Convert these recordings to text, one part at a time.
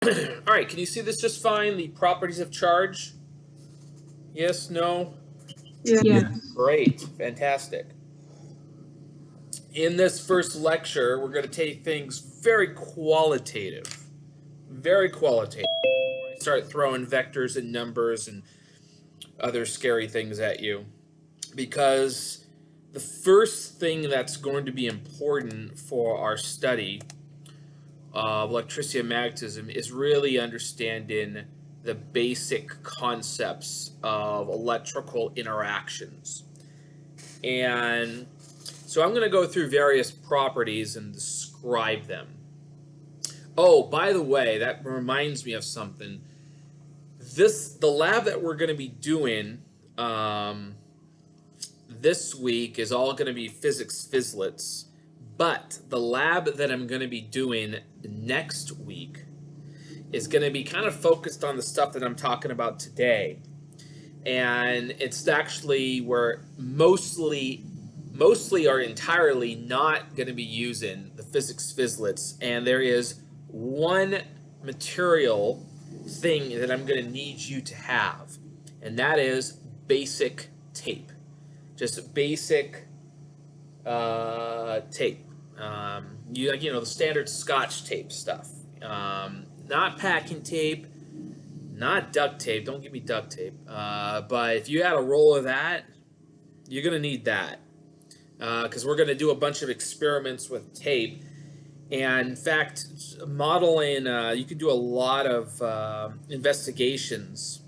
All right, can you see this just fine? The properties of charge? Yes, no? Yeah. Yeah. Great, fantastic. In this first lecture, we're going to take things very qualitative. Very qualitative. Start throwing vectors and numbers and other scary things at you. Because the first thing that's going to be important for our study of electricity and magnetism is really understanding the basic concepts of electrical interactions. And so I'm going to go through various properties and describe them. Oh, by the way, that reminds me of something. The lab that we're going to be doing this week is all going to be physics physlets, but the lab that I'm going to be doing next week is going to be kind of focused on the stuff that I'm talking about today. And it's actually where mostly or entirely not going to be using the physics physlets, and there is one material thing that I'm going to need you to have, and that is basic tape. Just basic tape. The standard Scotch tape stuff. Not packing tape, not duct tape. Don't give me duct tape. But if you had a roll of that, you're gonna need that because we're gonna do a bunch of experiments with tape. And in fact, modeling, you can do a lot of investigations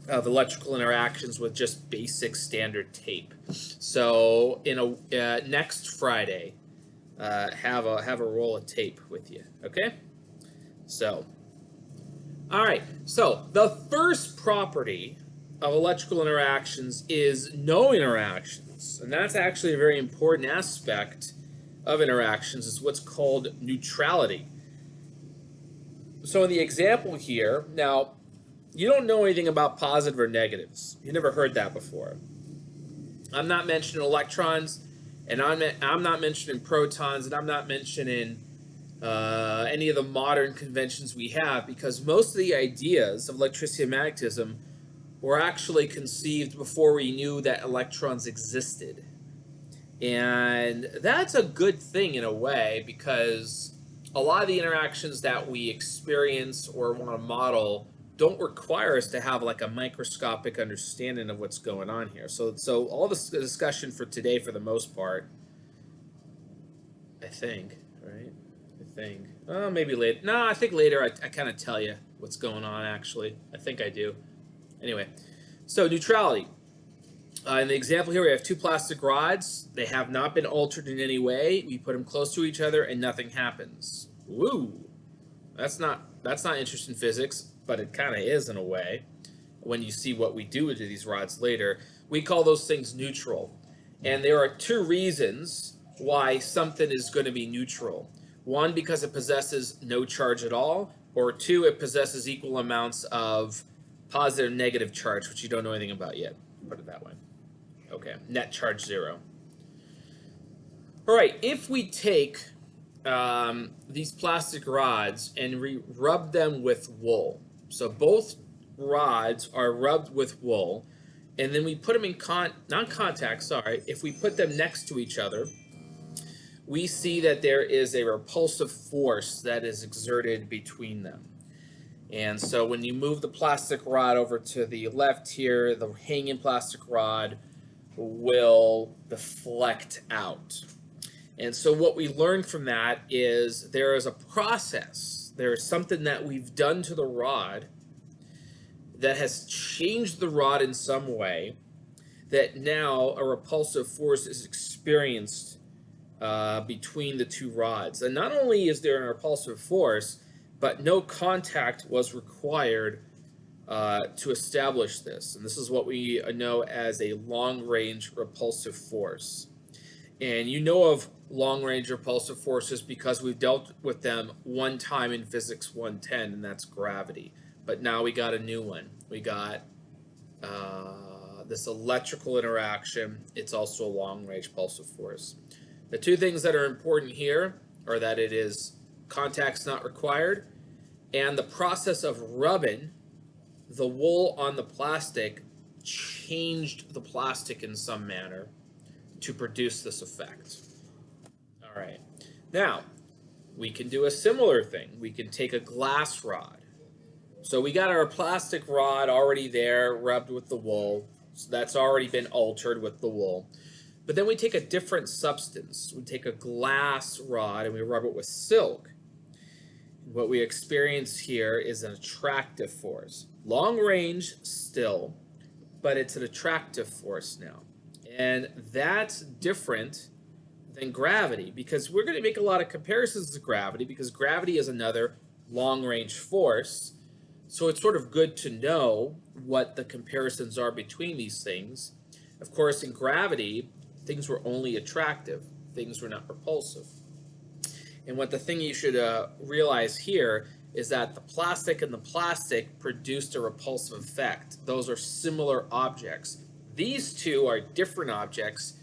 of electrical interactions with just basic standard tape. So next Friday, have a roll of tape with you. Okay. So, all right. So the first property of electrical interactions is no interactions, and that's actually a very important aspect of interactions. Is what's called neutrality. So in the example here, now, you don't know anything about positive or negatives. You never heard that before. I'm not mentioning electrons, and I'm not mentioning protons, and I'm not mentioning any of the modern conventions we have, because most of the ideas of electricity and magnetism were actually conceived before we knew that electrons existed. And that's a good thing in a way, because a lot of the interactions that we experience or want to model don't require us to have like a microscopic understanding of what's going on here. So all this discussion for today, for the most part, I think, right? Maybe later. No, I think later I kind of tell you what's going on, actually. I think I do. Anyway, so neutrality. In the example here, we have two plastic rods. They have not been altered in any way. We put them close to each other and nothing happens. Woo! That's not interesting physics, but it kind of is in a way when you see what we do to these rods later. We call those things neutral. And there are two reasons why something is going to be neutral. One, because it possesses no charge at all, or two, it possesses equal amounts of positive and negative charge, which you don't know anything about yet. Put it that way. Okay, net charge 0. All right, if we take these plastic rods and rub them with wool, so both rods are rubbed with wool, and then we put them in if we put them next to each other, we see that there is a repulsive force that is exerted between them. And so when you move the plastic rod over to the left here, the hanging plastic rod will deflect out. And so what we learned from that is there is a process, there is something that we've done to the rod that has changed the rod in some way, that now a repulsive force is experienced between the two rods. And not only is there a repulsive force, but no contact was required to establish this. And this is what we know as a long-range repulsive force. And you know of long-range repulsive forces because we've dealt with them one time in Physics 110, and that's gravity. But now we got a new one. We got this electrical interaction. It's also a long-range repulsive force. The two things that are important here are that it is contact's not required, And the process of rubbing the wool on the plastic changed the plastic in some manner to produce this effect. All right. Now, we can do a similar thing. We can take a glass rod. So we got our plastic rod already there, rubbed with the wool. So that's already been altered with the wool. But then we take a different substance. We take a glass rod and we rub it with silk. What we experience here is an attractive force. Long range still, but it's an attractive force now. And that's different than gravity, because we're going to make a lot of comparisons to gravity, because gravity is another long range force. So it's sort of good to know what the comparisons are between these things. Of course, in gravity, things were only attractive, things were not repulsive. And what the thing you should realize here is that the plastic and the plastic produced a repulsive effect. Those are similar objects. These two are different objects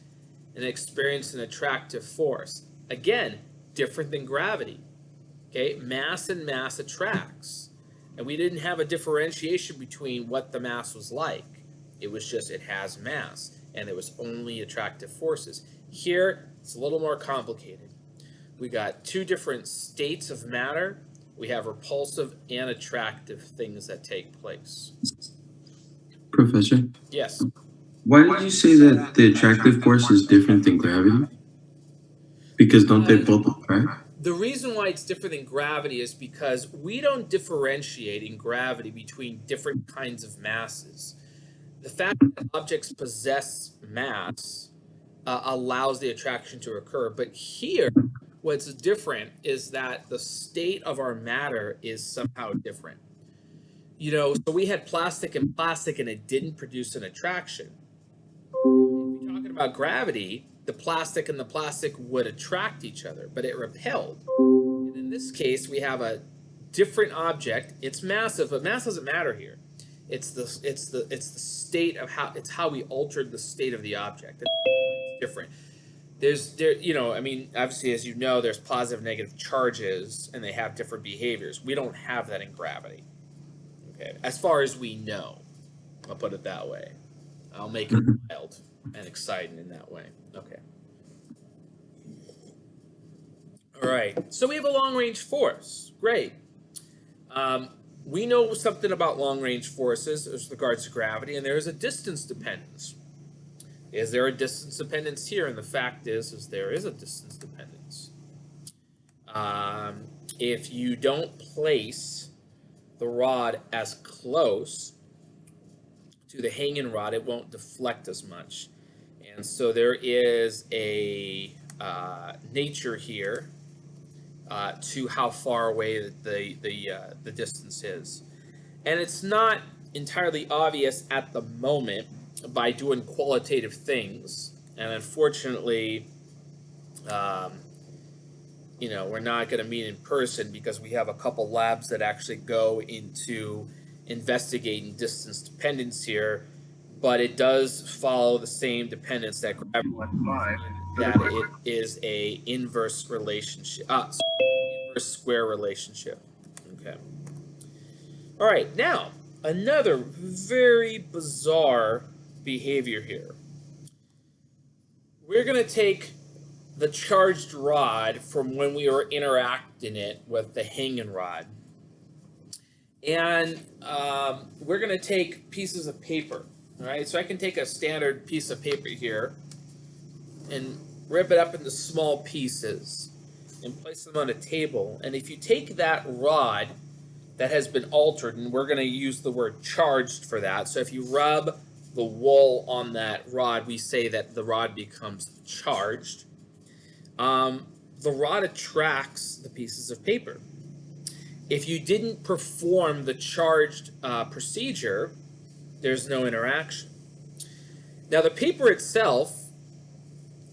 and experience an attractive force. Again, different than gravity. Okay, mass and mass attracts. And we didn't have a differentiation between what the mass was like. It was just it has mass, and it was only attractive forces. Here, it's a little more complicated. We got two different states of matter. We have repulsive and attractive things that take place. Professor, Yes. why did you say that the attractive force is different than gravity? Because don't they both attract? The reason why it's different than gravity is because we don't differentiate in gravity between different kinds of masses. The fact that objects possess mass allows the attraction to occur. But here, what's different is that the state of our matter is somehow different. You know, so we had plastic and plastic and it didn't produce an attraction. If you're talking about gravity, the plastic and the plastic would attract each other, but it repelled. And in this case, we have a different object. It's massive, but mass doesn't matter here. It's the state of how we altered the state of the object. It's different. I mean, obviously, as you know, there's positive, negative charges, and they have different behaviors. We don't have that in gravity. Okay, as far as we know, I'll put it that way. I'll make it wild and exciting in that way. Okay. All right. So we have a long-range force. Great. We know something about long-range forces as regards to gravity, and there is a distance dependence. Is there a distance dependence here? And the fact is there is a distance dependence. If you don't place the rod as close to the hanging rod, it won't deflect as much. And so there is a nature here to how far away the distance is. And it's not entirely obvious at the moment by doing qualitative things. And unfortunately, we're not going to meet in person because we have a couple labs that actually go into investigating distance dependence here, but it does follow the same dependence that gravity that it is a inverse relationship, inverse square relationship. Okay. All right, now another very bizarre behavior here. We're going to take the charged rod from when we were interacting it with the hanging rod. And we're going to take pieces of paper. All right, so I can take a standard piece of paper here and rip it up into small pieces and place them on a table. And if you take that rod that has been altered, and we're going to use the word charged for that. So if you rub the wool on that rod, we say that the rod becomes charged. The rod attracts the pieces of paper. If you didn't perform the charged procedure, there's no interaction. Now, the paper itself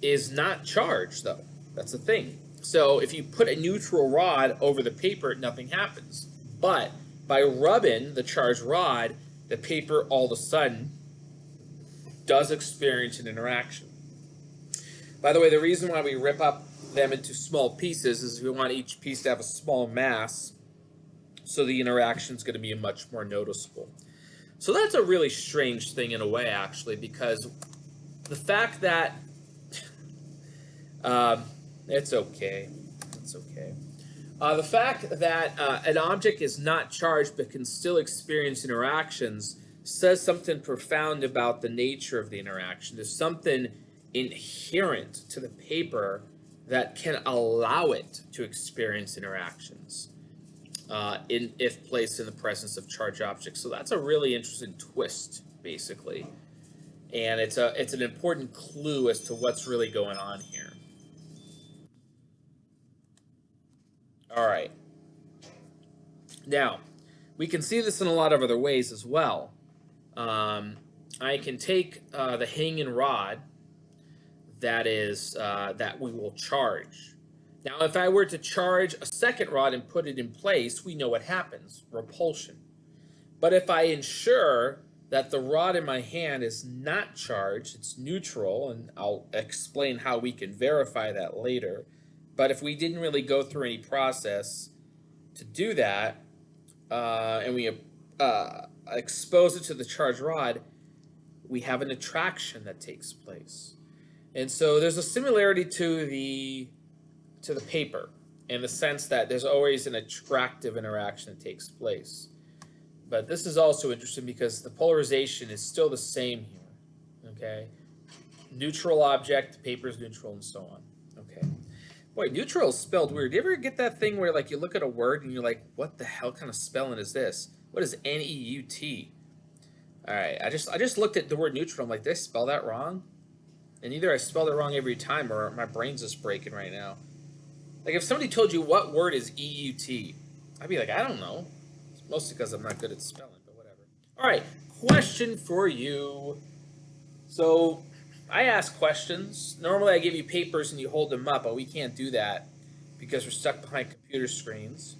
is not charged, though. That's the thing. So if you put a neutral rod over the paper, nothing happens. But by rubbing the charged rod, the paper all of a sudden does experience an interaction. By the way, the reason why we rip up them into small pieces is we want each piece to have a small mass So the interaction is going to be much more noticeable. So that's a really strange thing in a way, actually, because the fact that it's okay, it's okay. The fact that an object is not charged but can still experience interactions says something profound about the nature of the interaction. There's something inherent to the paper that can allow it to experience interactions if placed in the presence of charged objects. So that's a really interesting twist, basically, and it's an important clue as to what's really going on here. All right. Now, we can see this in a lot of other ways as well. I can take the hanging rod that we will charge. Now, if I were to charge a second rod and put it in place, we know what happens: repulsion. But if I ensure that the rod in my hand is not charged, it's neutral, and I'll explain how we can verify that later. But if we didn't really go through any process to do that, and we expose it to the charged rod, we have an attraction that takes place. And so there's a similarity to the paper in the sense that there's always an attractive interaction that takes place. But this is also interesting because the polarization is still the same here. Okay? Neutral object, paper is neutral, and so on. Okay. Boy, neutral is spelled weird. Do you ever get that thing where like you look at a word and you're like, what the hell kind of spelling is this? What is N-E-U-T? All right, I just looked at the word neutral. I'm like, did I spell that wrong? And either I spelled it wrong every time or my brain's just breaking right now. Like if somebody told you what word is E-U-T, I'd be like, I don't know. It's mostly because I'm not good at spelling, but whatever. All right, question for you. So I ask questions. Normally I give you papers and you hold them up, but we can't do that because we're stuck behind computer screens.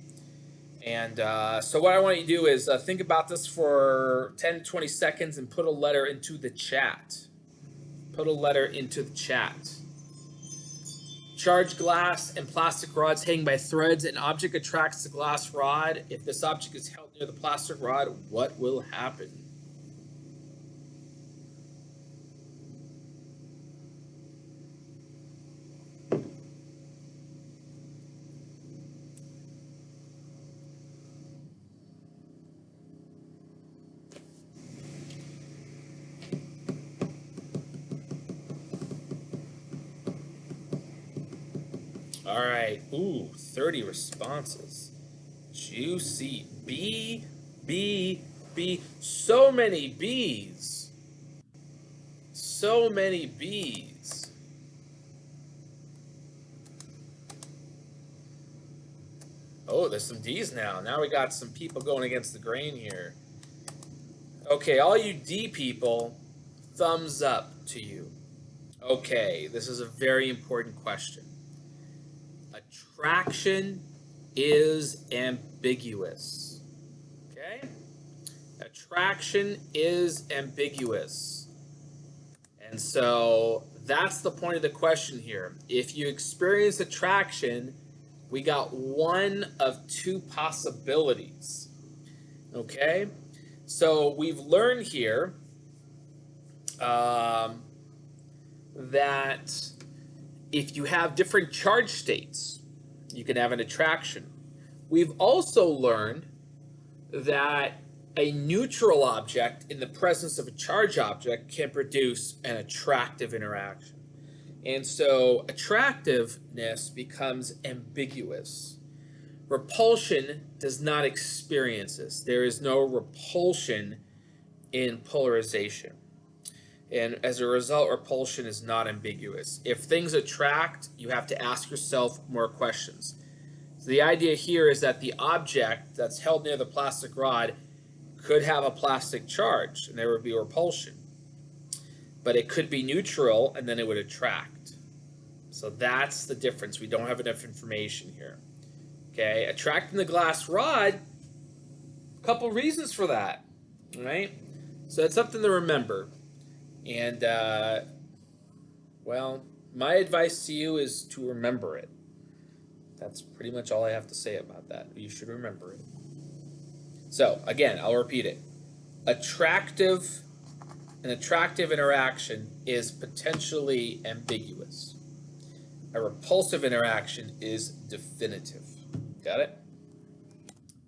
And so what I want you to do is think about this for 10 to 20 seconds and put a letter into the chat. Put a letter into the chat. Charged glass and plastic rods hang by threads. An object attracts the glass rod. If this object is held near the plastic rod, what will happen? All right. Ooh, 30 responses. Juicy. B, B, B. So many B's. So many B's. Oh, there's some D's now. Now we got some people going against the grain here. Okay, all you D people, thumbs up to you. Okay, this is a very important question. Attraction is ambiguous. Okay? Attraction is ambiguous. And so that's the point of the question here. If you experience attraction, we got one of two possibilities. Okay? So we've learned here that if you have different charge states, you can have an attraction. We've also learned that a neutral object in the presence of a charged object can produce an attractive interaction. And so attractiveness becomes ambiguous. Repulsion does not experience this. There is no repulsion in polarization. And as a result, repulsion is not ambiguous. If things attract, you have to ask yourself more questions. So the idea here is that the object that's held near the plastic rod could have a plastic charge, and there would be repulsion. But it could be neutral, and then it would attract. So that's the difference. We don't have enough information here. Okay, attracting the glass rod, a couple reasons for that. All right? So that's something to remember. And, well, my advice to you is to remember it. That's pretty much all I have to say about that. You should remember it. So again, I'll repeat it. An attractive interaction is potentially ambiguous. A repulsive interaction is definitive. Got it?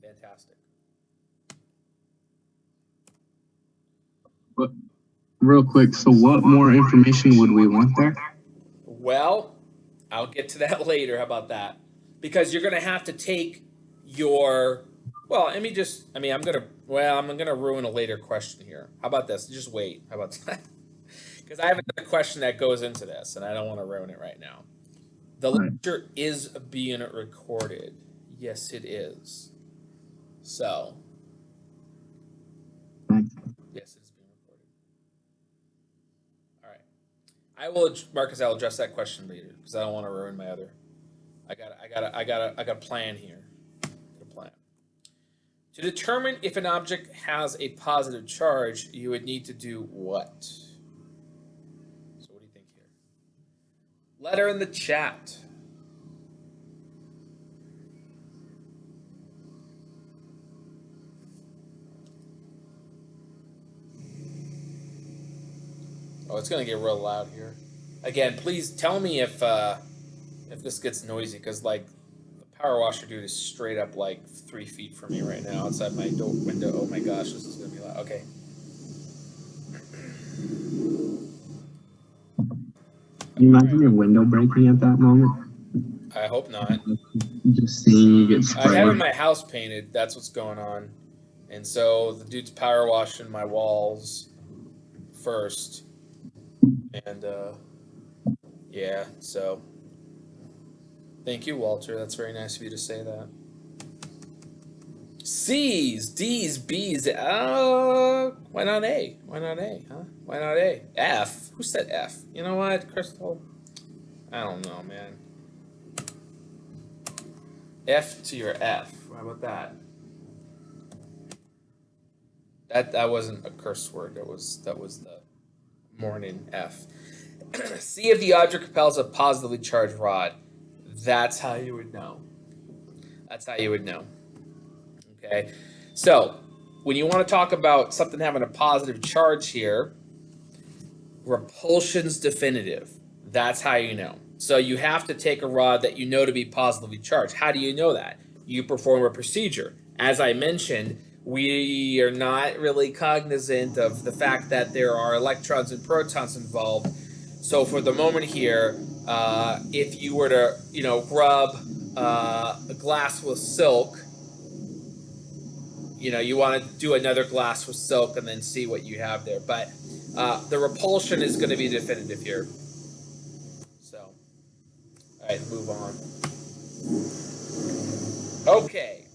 Fantastic. But real quick, so what more information would we want there? Well, I'll get to that later. How about that? Because you're going to have to take your. Well, let me just. I mean, I'm going to ruin a later question here. How about this? Just wait. How about that? Because I have another question that goes into this, and I don't want to ruin it right now. The lecture is being recorded. Yes, it is. So. Yes, it's being recorded. All right. Marcus. I'll address that question later because I don't want to ruin my other. I got a plan here. A plan. To determine if an object has a positive charge, you would need to do what? So what do you think here? Letter in the chat. Oh, it's gonna get real loud here. Again, please tell me if this gets noisy, because like the power washer dude is straight up like 3 feet from me right now outside my window. Oh my gosh, this is gonna be loud. Okay. Can you imagine your window breaking at that moment? I hope not. Just seeing you get sprayed. I'm having my house painted. That's what's going on. And so the dude's power washing my walls first. And yeah, so thank you, Walter. That's very nice of you to say that. C's, D's, B's. Why not A? Why not A, huh? Why not A? F. Who said F? You know what, Crystal? I don't know, man. F to your F. How about that? That wasn't a curse word. That was the morning F. See if the object repels a positively charged rod. That's how you would know. That's how you would know. Okay. So when you want to talk about something having a positive charge here, repulsion's definitive. That's how you know. So you have to take a rod that you know to be positively charged. How do you know that? You perform a procedure. As I mentioned, we are not really cognizant of the fact that there are electrons and protons involved. So for the moment here, if you were to, rub a glass with silk, you want to do another glass with silk and then see what you have there. But the repulsion is going to be definitive here. So, all right, move on. Okay,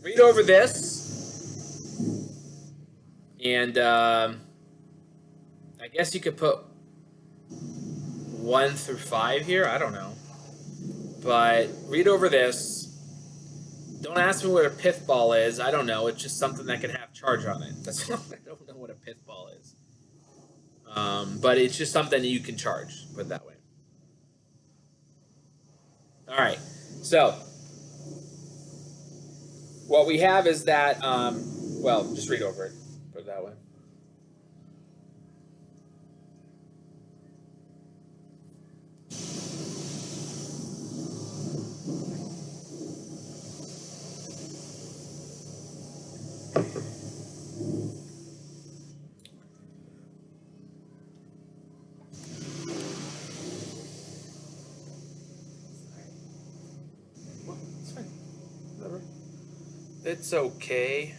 read over this. And I guess you could put 1 through 5 here. I don't know. But read over this. Don't ask me what a pith ball is. I don't know. It's just something that can have charge on it. That's all. I don't know what a pith ball is. But it's just something that you can charge. Put it that way. All right. So what we have is that, well, just read over it. Put it that way. It's fine. Whatever. It's okay.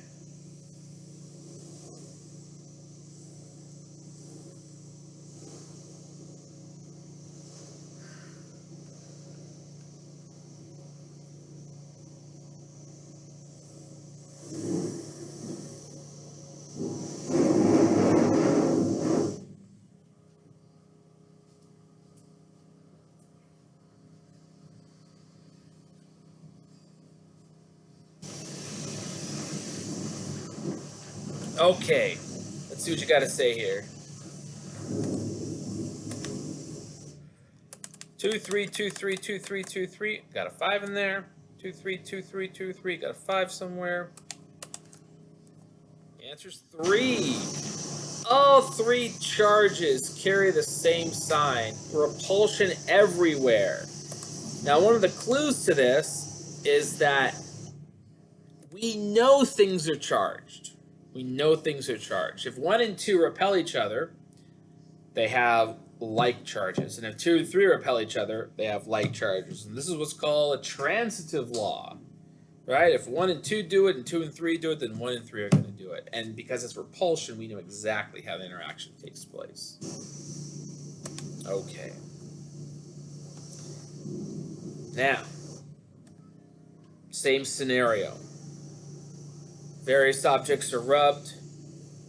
Okay. Let's see what you got to say here. 2, 3, 2, 3, 2, 3, 2, 3. Got a 5 in there. 2, 3, 2, 3, 2, 3. Got a 5 somewhere. Answer's 3. All 3 charges carry the same sign. Repulsion everywhere. Now, one of the clues to this is that we know things are charged. We know things are charged. If 1 and 2 repel each other, they have like charges. And if 2 and 3 repel each other, they have like charges. And this is what's called a transitive law. Right? If 1 and 2 do it and 2 and 3 do it, then 1 and 3 are going to do it. And because it's repulsion, we know exactly how the interaction takes place. Okay. Now, same scenario. Various objects are rubbed.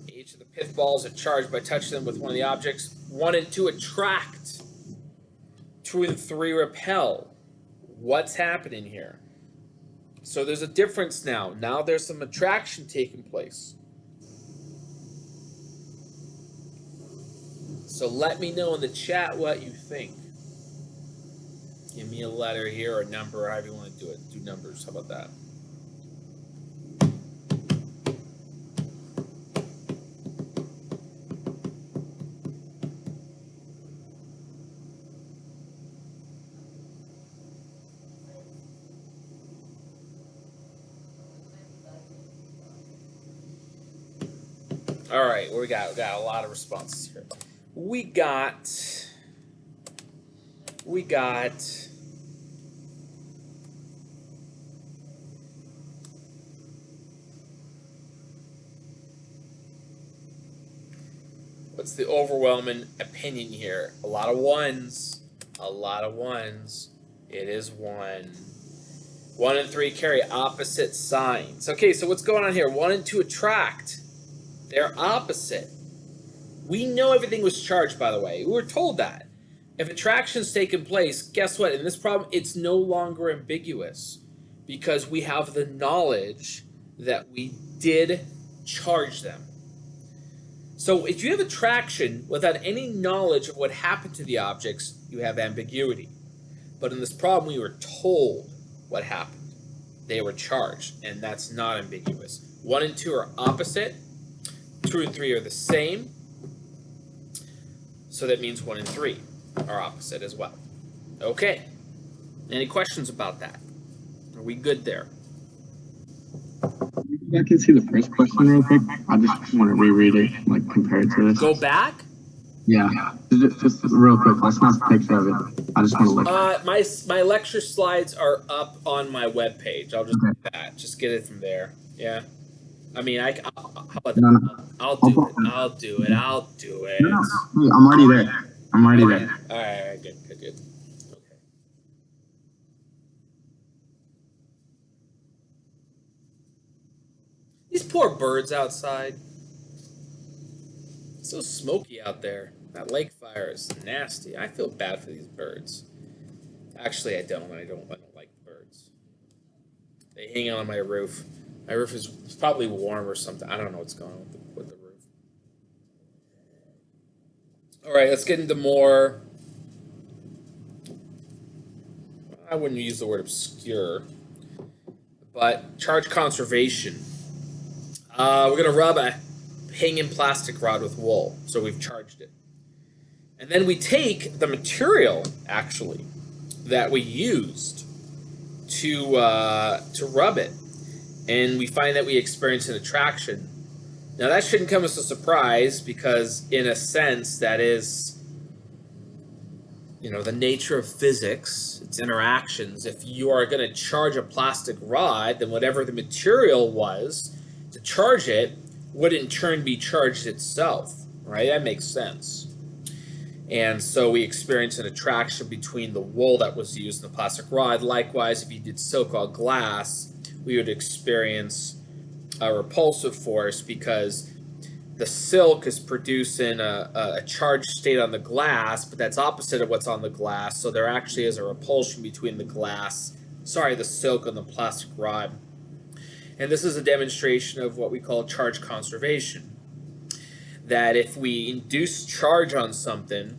Each of the pith balls are charged by touching them with one of the objects. 1 and 2 attract. 2 and 3 repel. What's happening here? So there's a difference now. Now there's some attraction taking place. So let me know in the chat what you think. Give me a letter here or a number, however you want to do it. Do numbers. How about that? All right, what we got? We got a lot of responses here. We got. What's the overwhelming opinion here? A lot of ones. A lot of ones. It is 1. 1 and 3 carry opposite signs. Okay, so what's going on here? 1 and 2 attract. They're opposite. We know everything was charged, by the way. We were told that. If attraction's taken place, guess what? In this problem, it's no longer ambiguous because we have the knowledge that we did charge them. So if you have attraction without any knowledge of what happened to the objects, you have ambiguity. But in this problem, we were told what happened. They were charged, and that's not ambiguous. 1 and 2 are opposite. 2 and 3 are the same. So that means 1 and 3 are opposite as well. Okay. Any questions about that? Are we good there? I can see the first question real quick. I just want to reread it, like compare it to this. Go back? Yeah, just real quick. Let's not picture of it. I just want to look. My lecture slides are up on my webpage. I'll just do that. Just get it from there. Yeah. I mean, how about that? No. I'll do it. I'll do it. No. Hey, I'm already there. I'm already there. All right. Good. Okay. These poor birds outside. It's so smoky out there. That lake fire is nasty. I feel bad for these birds. Actually, I don't. I don't like birds. They hang out on my roof. My roof is probably warm or something. I don't know what's going on with the roof. All right, let's get into more. I wouldn't use the word obscure, but charge conservation. We're going to rub a hanging plastic rod with wool, so we've charged it. And then we take the material, actually, that we used to rub it, and we find that we experience an attraction. Now, that shouldn't come as a surprise because, in a sense, that is, the nature of physics. It's interactions. If you are going to charge a plastic rod, then whatever the material was to charge it would in turn be charged itself, right? That makes sense. And so we experience an attraction between the wool that was used in the plastic rod. Likewise, if you did silk on glass, we would experience a repulsive force because the silk is producing a charged state on the glass, but that's opposite of what's on the glass. So there actually is a repulsion between the silk and the plastic rod. And this is a demonstration of what we call charge conservation. That if we induce charge on something,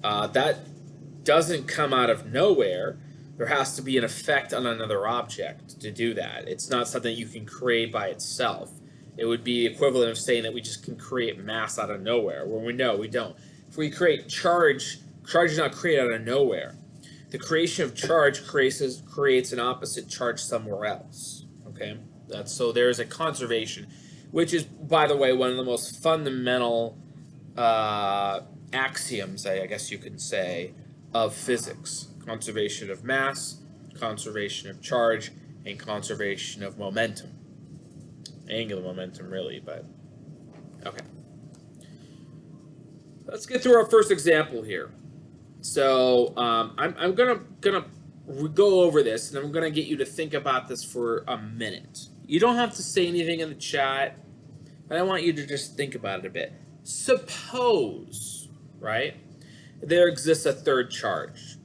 that doesn't come out of nowhere. There has to be an effect on another object to do that. It's not something you can create by itself. It would be equivalent of saying that we just can create mass out of nowhere, where we know we don't. If we create charge, charge is not created out of nowhere. The creation of charge creates an opposite charge somewhere else. Okay, so there is a conservation, which is, by the way, one of the most fundamental axioms, I guess you could say, of physics: conservation of mass, conservation of charge, and conservation of momentum. Angular momentum, really, but okay. Let's get through our first example here. So I'm gonna go over this, and I'm gonna get you to think about this for a minute. You don't have to say anything in the chat, but I want you to just think about it a bit. Suppose, right, there exists a third charge,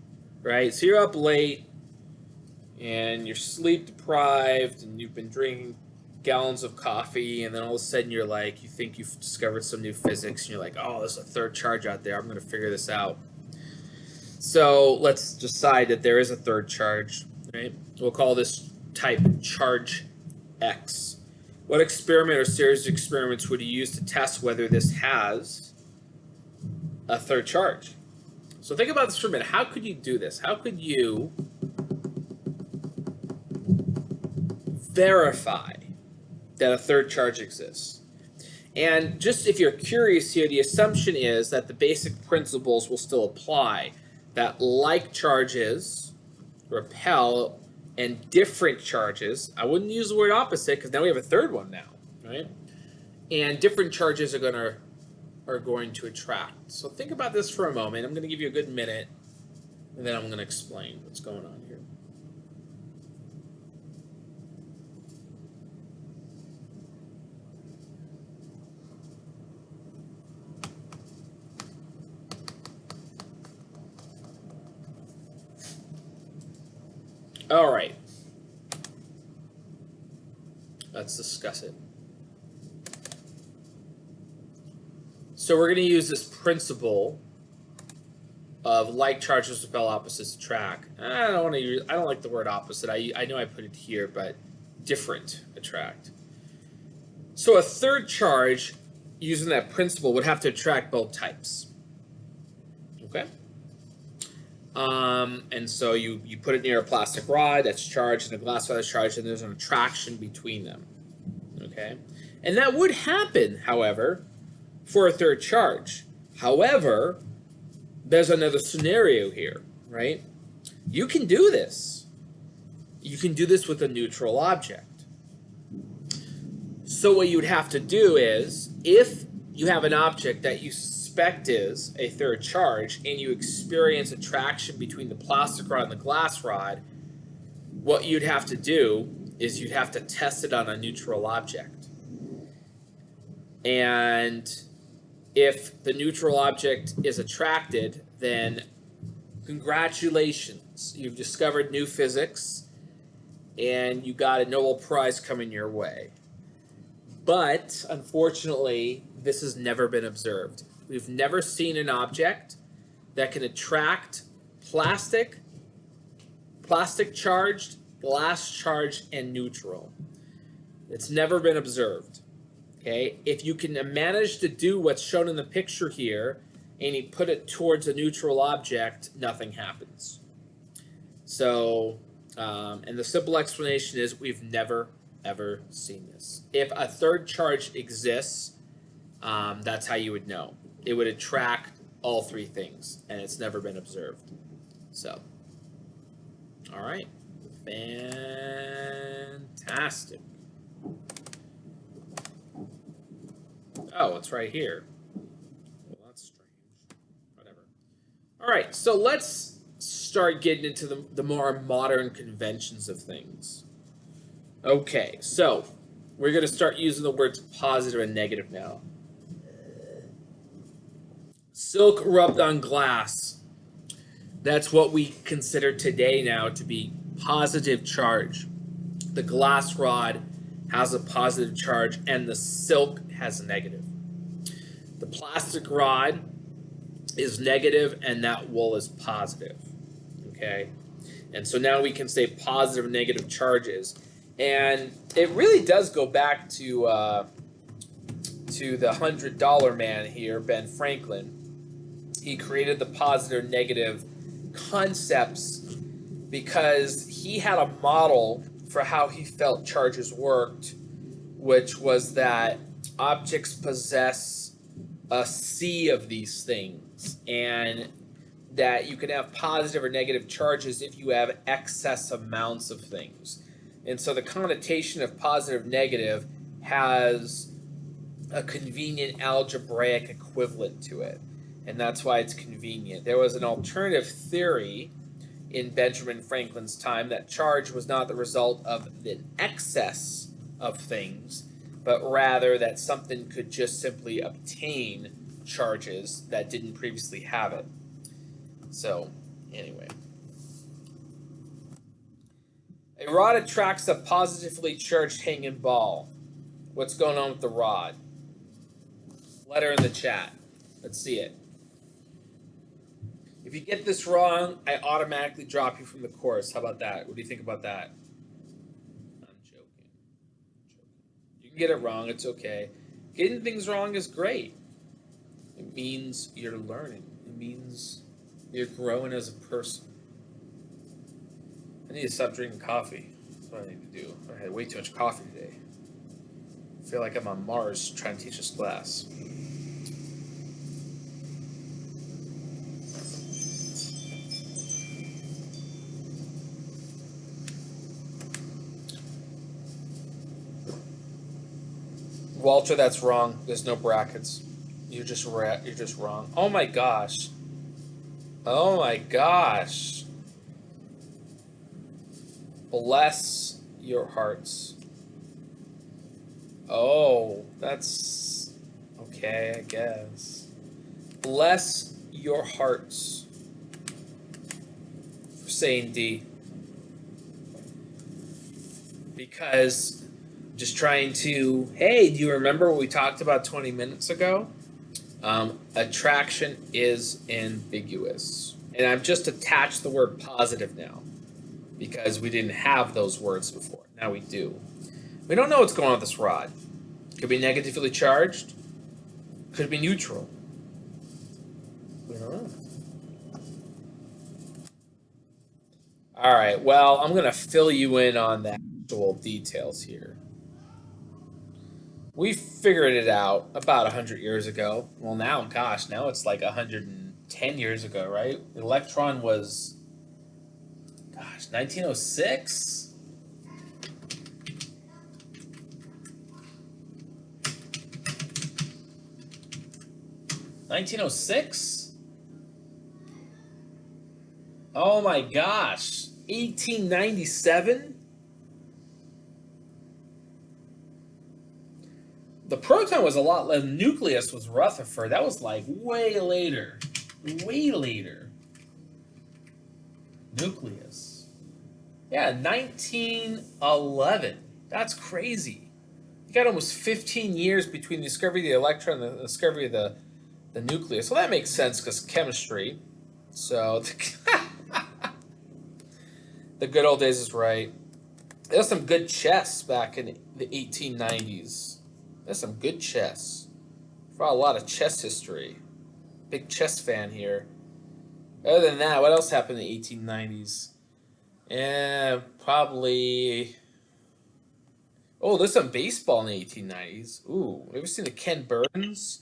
right? So you're up late, and you're sleep deprived, and you've been drinking gallons of coffee, and then all of a sudden you're like, you think you've discovered some new physics, and you're like, oh, there's a third charge out there. I'm going to figure this out. So let's decide that there is a third charge, right? We'll call this type charge X. What experiment or series of experiments would you use to test whether this has a third charge? So think about this for a minute. How could you do this? How could you verify that a third charge exists? And just if you're curious here, the assumption is that the basic principles will still apply, that like charges repel and different charges, I wouldn't use the word opposite because now we have a third one now, right? And different charges are going to attract. So think about this for a moment. I'm going to give you a good minute, and then I'm going to explain what's going on here. All right. Let's discuss it. So we're going to use this principle of like charges repel, opposites attract. I don't like the word opposite. I know I put it here, but different attract. So a third charge using that principle would have to attract both types. Okay? And so you put it near a plastic rod that's charged and a glass rod that's charged, and there's an attraction between them. Okay? And that would happen, however, for a third charge. However, there's another scenario here, right? You can do this. You can do this with a neutral object. So what you'd have to do is, if you have an object that you suspect is a third charge and you experience attraction between the plastic rod and the glass rod, what you'd have to do is you'd have to test it on a neutral object. And if the neutral object is attracted, then congratulations, you've discovered new physics and you got a Nobel Prize coming your way. But unfortunately, this has never been observed. We've never seen an object that can attract plastic charged, glass charged, and neutral. It's never been observed. Okay? If you can manage to do what's shown in the picture here, and you put it towards a neutral object, nothing happens. So, and the simple explanation is we've never, ever seen this. If a third charge exists, that's how you would know. It would attract all three things, and it's never been observed. So, all right. Fantastic. Oh, it's right here. Well, that's strange. Whatever. All right, so let's start getting into the more modern conventions of things. Okay, so we're going to start using the words positive and negative now. Silk rubbed on glass. That's what we consider today now to be positive charge. The glass rod has a positive charge and the silk has a negative. The plastic rod is negative and that wool is positive. Okay? And so now we can say positive and negative charges. And it really does go back to to the $100 man here, Ben Franklin. He created the positive negative concepts because he had a model for how he felt charges worked, which was that objects possess a sea of these things, and that you can have positive or negative charges if you have excess amounts of things. And so the connotation of positive negative has a convenient algebraic equivalent to it, and that's why it's convenient. There was an alternative theory in Benjamin Franklin's time that charge was not the result of an excess of things, but rather that something could just simply obtain charges that didn't previously have it. So, anyway. A rod attracts a positively charged hanging ball. What's going on with the rod? Letter in the chat. Let's see it. If you get this wrong, I automatically drop you from the course. How about that? What do you think about that? I'm joking. You can get it wrong. It's okay. Getting things wrong is great. It means you're learning. It means you're growing as a person. I need to stop drinking coffee. That's what I need to do. I had way too much coffee today. I feel like I'm on Mars trying to teach this class. Walter, that's wrong. There's no brackets. You're just wrong. Oh my gosh. Oh my gosh. Bless your hearts. Oh, that's okay, I guess. Bless your hearts for saying D. Because just trying to, hey, do you remember what we talked about 20 minutes ago? Attraction is ambiguous. And I've just attached the word positive now because we didn't have those words before. Now we do. We don't know what's going on with this rod. Could be negatively charged. Could be neutral. We don't know. All right, well, I'm going to fill you in on the actual details here. We figured it out about 100 years ago. Well, now, gosh, now it's like 110 years ago, right? The electron was, 1906? (1906) Oh my gosh. 1897? The proton was a lot less. The nucleus was Rutherford. That was like way later. Way later. Nucleus. Yeah, 1911. That's crazy. You got almost 15 years between the discovery of the electron and the discovery of the nucleus. Well, that makes sense because chemistry. So, the good old days is right. There's some good chess back in the 1890s. There's some good chess. Brought a lot of chess history. Big chess fan here. Other than that, what else happened in the 1890s? Yeah, probably. Oh, there's some baseball in the 1890s. Ooh, ever seen the Ken Burns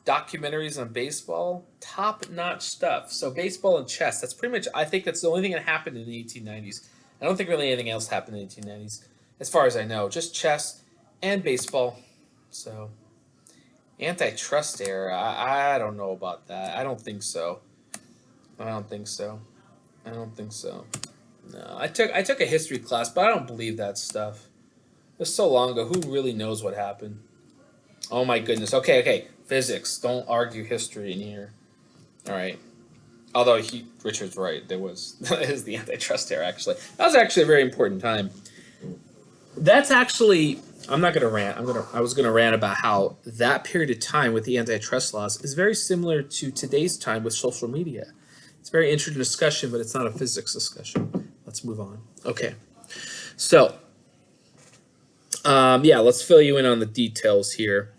documentaries on baseball? Top-notch stuff. So baseball and chess. That's pretty much. I think that's the only thing that happened in the 1890s. I don't think really anything else happened in the 1890s, as far as I know. Just chess and baseball. So, antitrust era, I don't know about that. I don't think so. I don't think so. No, I took a history class, but I don't believe that stuff. It's so long ago. Who really knows what happened? Oh my goodness. Okay. Physics. Don't argue history in here. All right. Although Richard's right. That is the antitrust era, actually. That was actually a very important time. That's actually... I'm not going to rant. I was going to rant about how that period of time with the antitrust laws is very similar to today's time with social media. It's a very interesting discussion, but it's not a physics discussion. Let's move on. Okay. So, let's fill you in on the details here.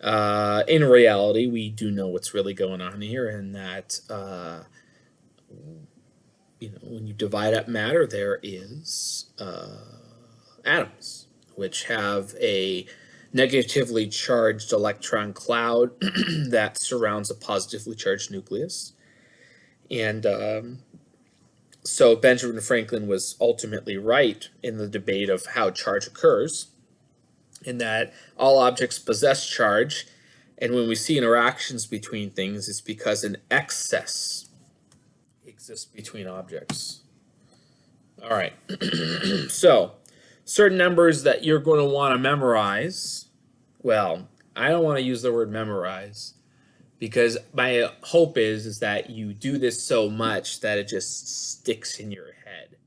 In reality, we do know what's really going on here, and that when you divide up matter, there is atoms, which have a negatively charged electron cloud that surrounds a positively charged nucleus. And so Benjamin Franklin was ultimately right in the debate of how charge occurs, in that all objects possess charge, and when we see interactions between things, it's because an excess exists between objects. All right. So, certain numbers that you're going to want to memorize. Well, I don't want to use the word memorize, because my hope is that you do this so much that it just sticks in your head.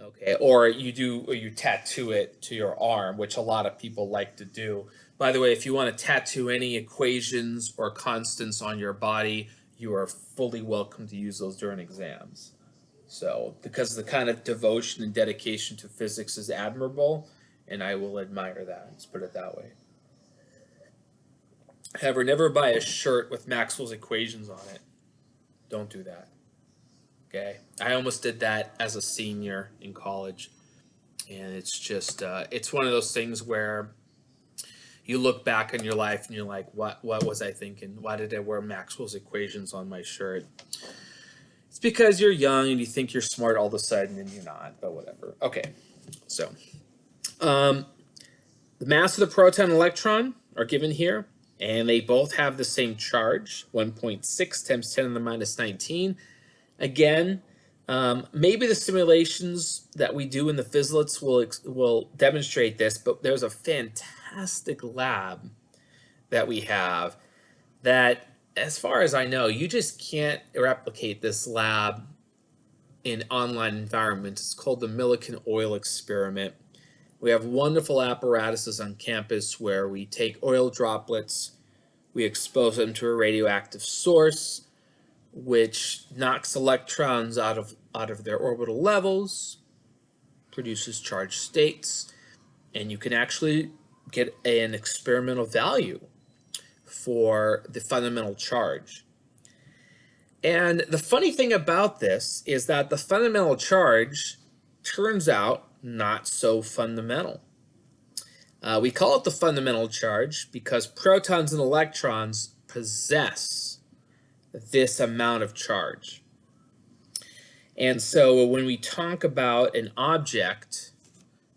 Okay, or you tattoo it to your arm, which a lot of people like to do. By the way, if you want to tattoo any equations or constants on your body, you are fully welcome to use those during exams. So, because the kind of devotion and dedication to physics is admirable, and I will admire that. Let's put it that way. However, never buy a shirt with Maxwell's equations on it. Don't do that. Okay, I almost did that as a senior in college, and it's just it's one of those things where you look back in your life and you're like, what was I thinking? Why did I wear Maxwell's equations on my shirt? It's because you're young and you think you're smart all of a sudden, and you're not. But whatever. Okay, so the mass of the proton and electron are given here, and they both have the same charge: 1.6 times 10 to the minus 19. Again, maybe the simulations that we do in the physics will demonstrate this, but there's a fantastic lab that we have that, as far as I know, you just can't replicate this lab in online environments. It's called the Millikan oil experiment. We have wonderful apparatuses on campus where we take oil droplets, we expose them to a radioactive source, which knocks electrons out of their orbital levels, produces charged states, and you can actually get an experimental value for the fundamental charge. And the funny thing about this is that the fundamental charge turns out not so fundamental. We call it the fundamental charge because protons and electrons possess this amount of charge. And so when we talk about an object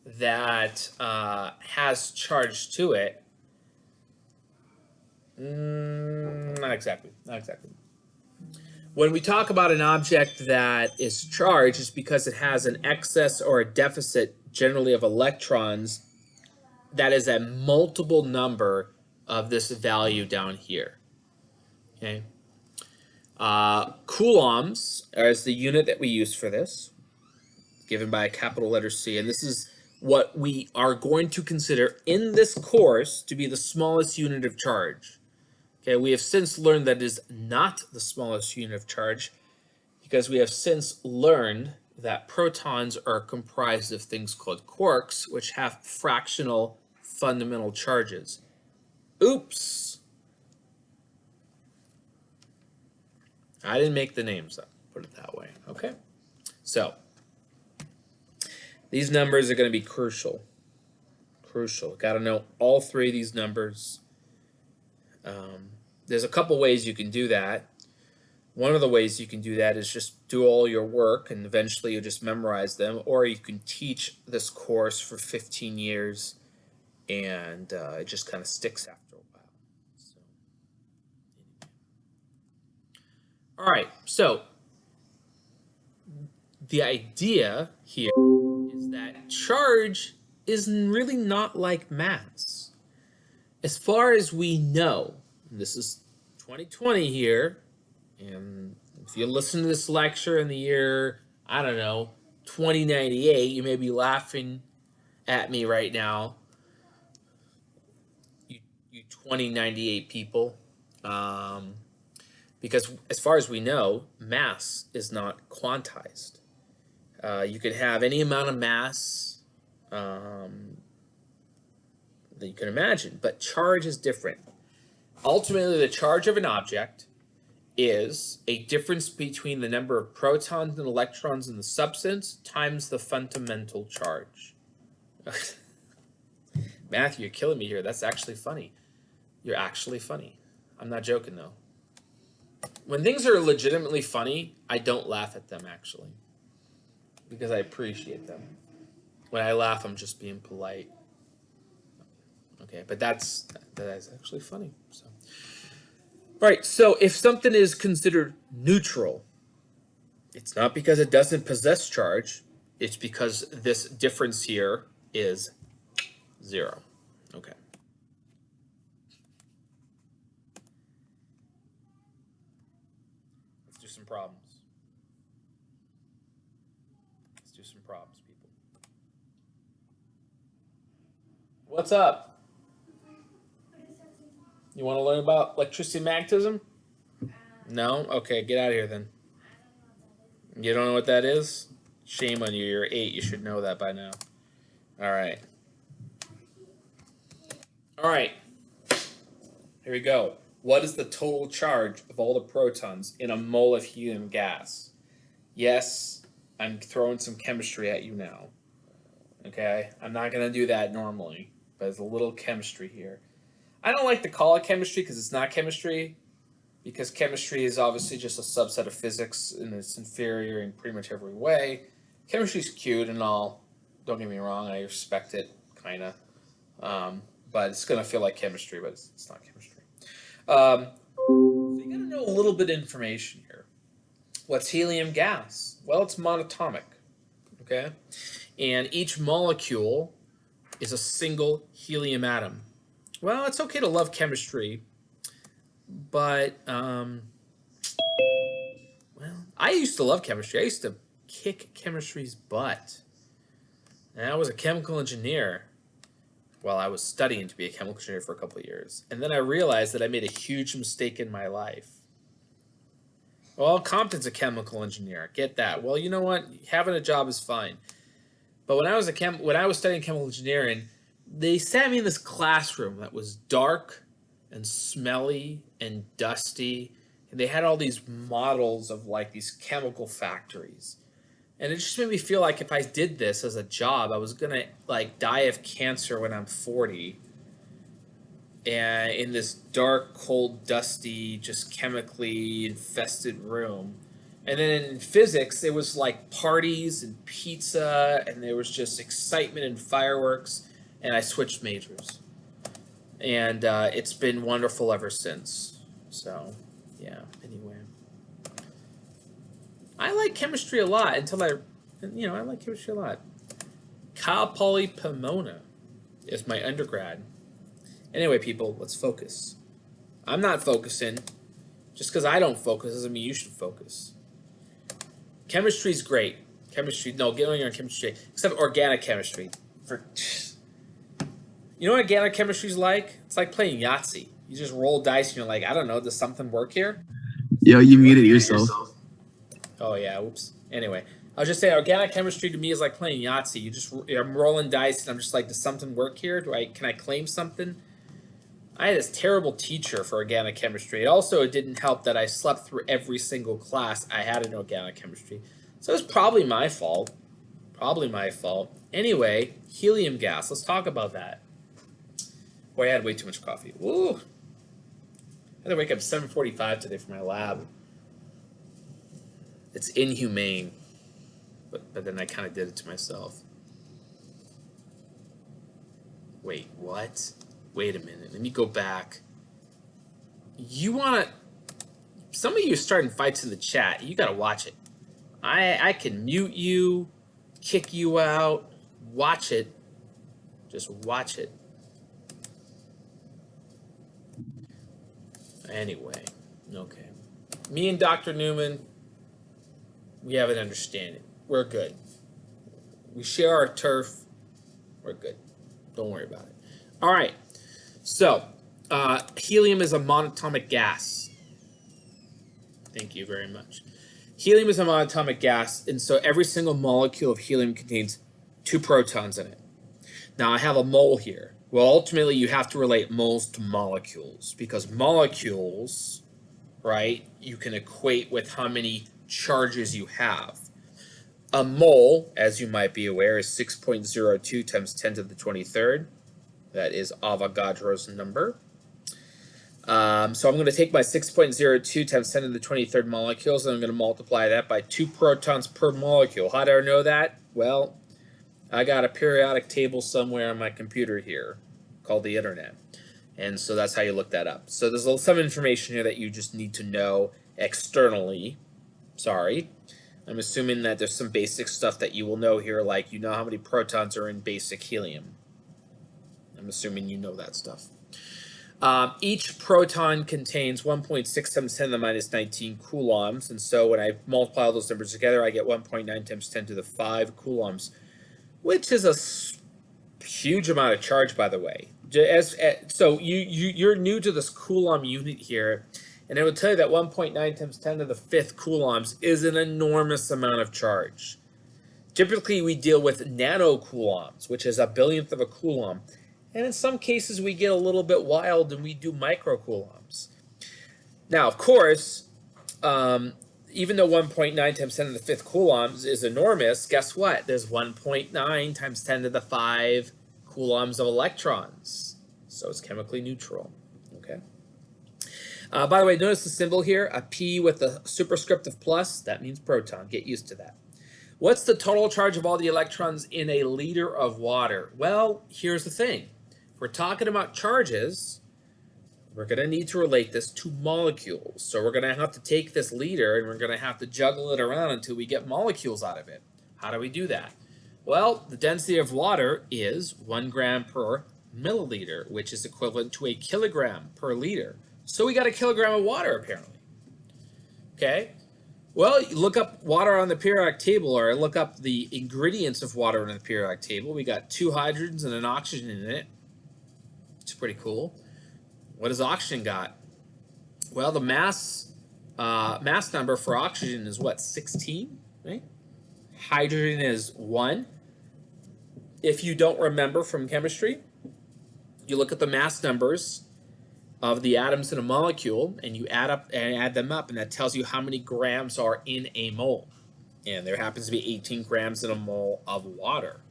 that has charge to it, not exactly. When we talk about an object that is charged, it's because it has an excess or a deficit, generally of electrons, that is a multiple number of this value down here. Okay. Coulombs is the unit that we use for this, given by a capital letter C, and this is what we are going to consider in this course to be the smallest unit of charge. Okay, we have since learned that it is not the smallest unit of charge because we have since learned that protons are comprised of things called quarks, which have fractional fundamental charges. Oops. I didn't make the names up, put it that way. Okay, so these numbers are going to be crucial. Got to know all three of these numbers. There's a couple ways you can do that. One of the ways you can do that is just do all your work and eventually you'll just memorize them, or you can teach this course for 15 years and it just kind of sticks after a while. So, all right, so the idea here is that charge is really not like mass. As far as we know, this is 2020 here, and if you listen to this lecture in the year, I don't know, 2098, you may be laughing at me right now, you 2098 people, because as far as we know, mass is not quantized. You can have any amount of mass that you can imagine, but charge is different. Ultimately, the charge of an object is a difference between the number of protons and electrons in the substance times the fundamental charge. Matthew, you're killing me here. That's actually funny. You're actually funny. I'm not joking, though. When things are legitimately funny, I don't laugh at them, actually, because I appreciate them. When I laugh, I'm just being polite. Okay, but that is actually funny. So, all right. So if something is considered neutral, it's not because it doesn't possess charge. It's because this difference here is 0. Okay. Let's do some problems. Let's do some problems, people. What's up? You want to learn about electricity and magnetism? No? Okay, get out of here then. You don't know what that is? Shame on you. You're 8. You should know that by now. All right. All right. Here we go. What is the total charge of all the protons in a mole of helium gas? Yes, I'm throwing some chemistry at you now. Okay? I'm not going to do that normally, but there's a little chemistry here. I don't like to call it chemistry because it's not chemistry, because chemistry is obviously just a subset of physics and it's inferior in pretty much every way. Chemistry's cute and all. Don't get me wrong, I respect it, kind of. But it's going to feel like chemistry, but it's not chemistry. So you got to know a little bit of information here. What's helium gas? Well, it's monatomic, okay? And each molecule is a single helium atom. Well, it's okay to love chemistry, but, well, I used to love chemistry. I used to kick chemistry's butt. And I was a chemical engineer while I was studying to be a chemical engineer for a couple of years. And then I realized that I made a huge mistake in my life. Well, Compton's a chemical engineer. Get that. Well, you know what? Having a job is fine. But when I was studying chemical engineering, they sat me in this classroom that was dark and smelly and dusty. And they had all these models of like these chemical factories. And it just made me feel like if I did this as a job, I was going to like die of cancer when I'm 40. And in this dark, cold, dusty, just chemically infested room. And then in physics, it was like parties and pizza, and there was just excitement and fireworks. And I switched majors. And it's been wonderful ever since. So, yeah, anyway. I like chemistry a lot until I like chemistry a lot. Cal Poly Pomona is my undergrad. Anyway, people, let's focus. I'm not focusing. Just because I don't focus doesn't mean you should focus. Chemistry's great. Chemistry, no, get on your chemistry. Except organic chemistry. You know what organic chemistry's like? It's like playing Yahtzee. You just roll dice and you're like, I don't know, does something work here? Yo, you muted yourself. Oh, yeah, oops. Anyway, I was just saying organic chemistry to me is like playing Yahtzee. I'm rolling dice and I'm just like, does something work here? Can I claim something? I had this terrible teacher for organic chemistry. It didn't help that I slept through every single class I had in organic chemistry. So it was probably my fault. Anyway, helium gas. Let's talk about that. Boy, I had way too much coffee. Woo! I had to wake up 7:45 today for my lab. It's inhumane. But then I kind of did it to myself. Wait, what? Wait a minute. Let me go back. Some of you are starting fights in the chat. You got to watch it. I can mute you, kick you out. Watch it. Just watch it. Anyway, okay. Me and Dr. Newman, we have an understanding. We're good. We share our turf. We're good. Don't worry about it. All right. So, helium is a monatomic gas. Thank you very much. Helium is a monatomic gas, and so every single molecule of helium contains 2 protons in it. Now, I have a mole here. Well, ultimately, you have to relate moles to molecules because molecules, right, you can equate with how many charges you have. A mole, as you might be aware, is 6.02 times 10 to the 23rd. That is Avogadro's number. So I'm going to take my 6.02 times 10 to the 23rd molecules, and I'm going to multiply that by 2 protons per molecule. How do I know that? Well, I got a periodic table somewhere on my computer here called the internet. And so that's how you look that up. So there's some information here that you just need to know externally. Sorry. I'm assuming that there's some basic stuff that you will know here, like you know how many protons are in basic helium. I'm assuming you know that stuff. Each proton contains 1.6 times 10 to the minus 19 coulombs. And so when I multiply all those numbers together, I get 1.9 times 10 to the 5 coulombs, which is a huge amount of charge, by the way. So you're new to this coulomb unit here, and I will tell you that 1.9 times 10 to the 5th coulombs is an enormous amount of charge. Typically, we deal with nanocoulombs, which is a billionth of a coulomb. And in some cases, we get a little bit wild and we do microcoulombs. Now, of course, even though 1.9 times 10 to the 5th coulombs is enormous, guess what? There's 1.9 times 10 to the 5 coulombs of electrons. So it's chemically neutral. Okay. By the way, notice the symbol here, a P with a superscript of plus. That means proton. Get used to that. What's the total charge of all the electrons in a liter of water? Well, here's the thing. If we're talking about charges, we're going to need to relate this to molecules. So we're going to have to take this liter and we're going to have to juggle it around until we get molecules out of it. How do we do that? Well, the density of water is 1 gram per milliliter, which is equivalent to a kilogram per liter. So we got a kilogram of water, apparently. Okay? Well, you look up water on the periodic table, or look up the ingredients of water on the periodic table. We got 2 hydrogens and an oxygen in it. It's pretty cool. What does oxygen got? Well, the mass number for oxygen is what, 16, right? Hydrogen is 1. If you don't remember from chemistry, you look at the mass numbers of the atoms in a molecule and you add them up, and that tells you how many grams are in a mole. And there happens to be 18 grams in a mole of water.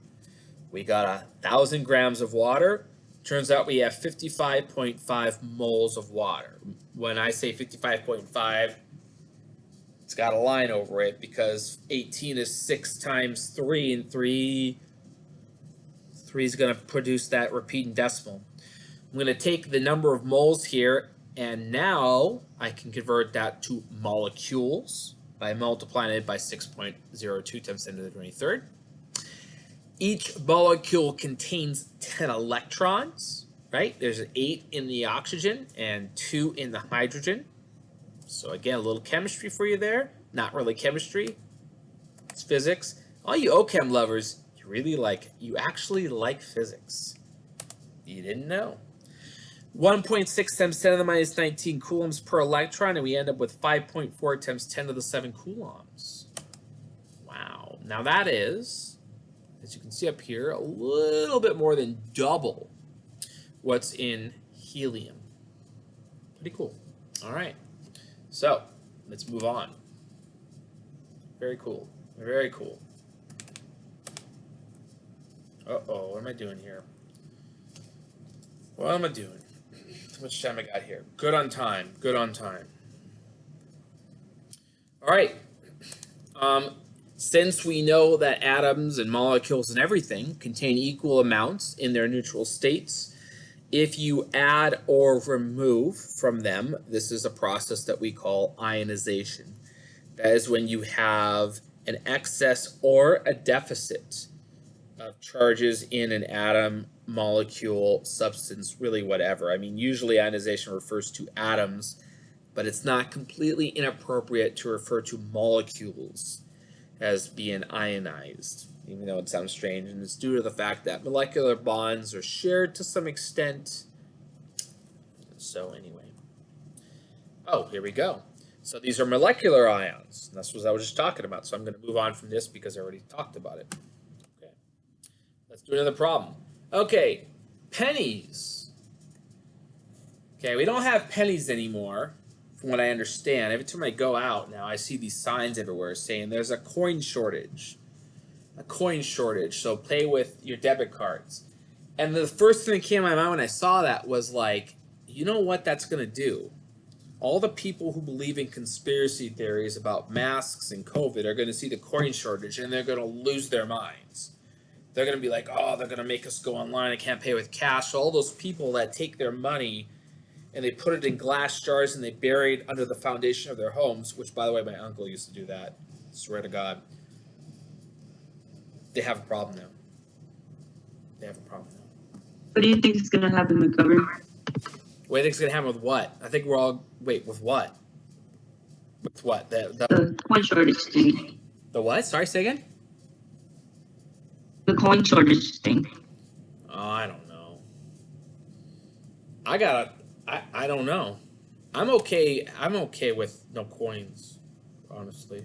We got 1,000 grams of water. Turns out we have 55.5 moles of water. When I say 55.5, it's got a line over it because 18 is 6 times 3, and 3 is going to produce that repeating decimal. I'm going to take the number of moles here, and now I can convert that to molecules by multiplying it by 6.02 times 10 to the 23rd. Each molecule contains 10 electrons, right? There's 8 in the oxygen and 2 in the hydrogen. So again, a little chemistry for you there. Not really chemistry. It's physics. All you OChem lovers, you actually like physics. You didn't know. 1.6 times 10 to the minus 19 coulombs per electron, and we end up with 5.4 times 10 to the 7 coulombs. Wow. Now that is, as you can see up here, a little bit more than double what's in helium. Pretty cool. All right. So let's move on. Very cool. Very cool. Uh-oh, what am I doing here? What am I doing? How much time I got here? Good on time. Good on time. All right. Since we know that atoms and molecules and everything contain equal amounts in their neutral states, if you add or remove from them, this is a process that we call ionization. That is when you have an excess or a deficit of charges in an atom, molecule, substance, really whatever. I mean, usually ionization refers to atoms, but it's not completely inappropriate to refer to molecules as being ionized, even though it sounds strange, and it's due to the fact that molecular bonds are shared to some extent. So anyway. Oh, here we go. So these are molecular ions. That's what I was just talking about. So I'm going to move on from this because I already talked about it. Okay. Let's do another problem. Okay. pennies. Okay, we don't have pennies anymore, from what I understand. Every time I go out now, I see these signs everywhere saying there's a coin shortage. A coin shortage, so play with your debit cards. And the first thing that came to my mind when I saw that was like, you know what that's going to do? All the people who believe in conspiracy theories about masks and COVID are going to see the coin shortage and they're going to lose their minds. They're going to be like, oh, they're going to make us go online. I can't pay with cash. So all those people that take their money and they put it in glass jars and they bury it under the foundation of their homes, which, by the way, my uncle used to do that. Swear to God. They have a problem now. They have a problem now. What do you think is going to happen with government? What do you think is going to happen with what? I think we're all... Wait, with what? With what? The coin shortage thing. The what? Sorry, say again? The coin shortage thing. Oh, I don't know. I don't know. I'm okay with no coins, honestly.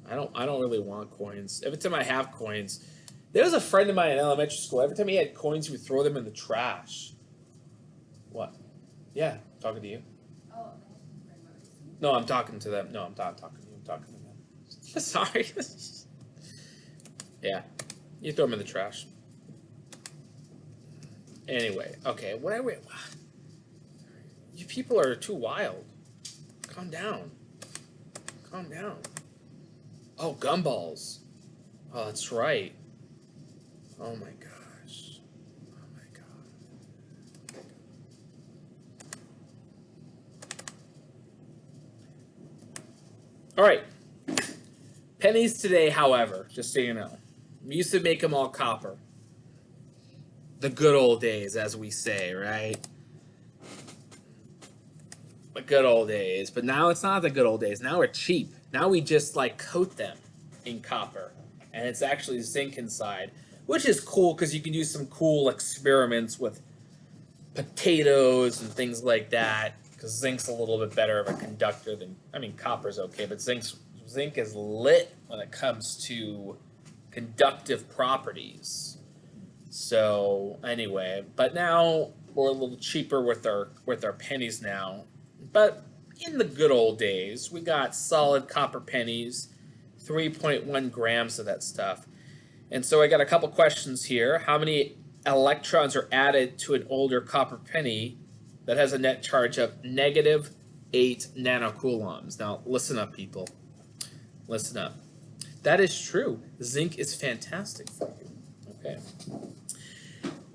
I don't really want coins. Every time I have coins, there was a friend of mine in elementary school. Every time he had coins, he would throw them in the trash. What? Yeah, talking to you. Oh, okay. No, I'm talking to them. No, I'm not talking to you. I'm talking to them. Sorry. Yeah, you throw them in the trash. Anyway, okay. What are we? You people are too wild. Calm down. Calm down. Oh, gumballs. Oh, that's right. Oh my gosh. Oh my god. All right. Pennies today, however, just so you know, we used to make them all copper. The good old days, as we say, right? The good old days. But now it's not the good old days. Now we're cheap. Now we just like coat them in copper. And it's actually zinc inside, which is cool because you can do some cool experiments with potatoes and things like that. Because zinc's a little bit better of a conductor than, I mean, copper's okay, but zinc is lit when it comes to conductive properties. So anyway, but now we're a little cheaper with our pennies now. But in the good old days, we got solid copper pennies, 3.1 grams of that stuff. And so I got a couple questions here. How many electrons are added to an older copper penny that has a net charge of -8 nanocoulombs? Now, listen up, people. Listen up. That is true. Zinc is fantastic for you. Okay.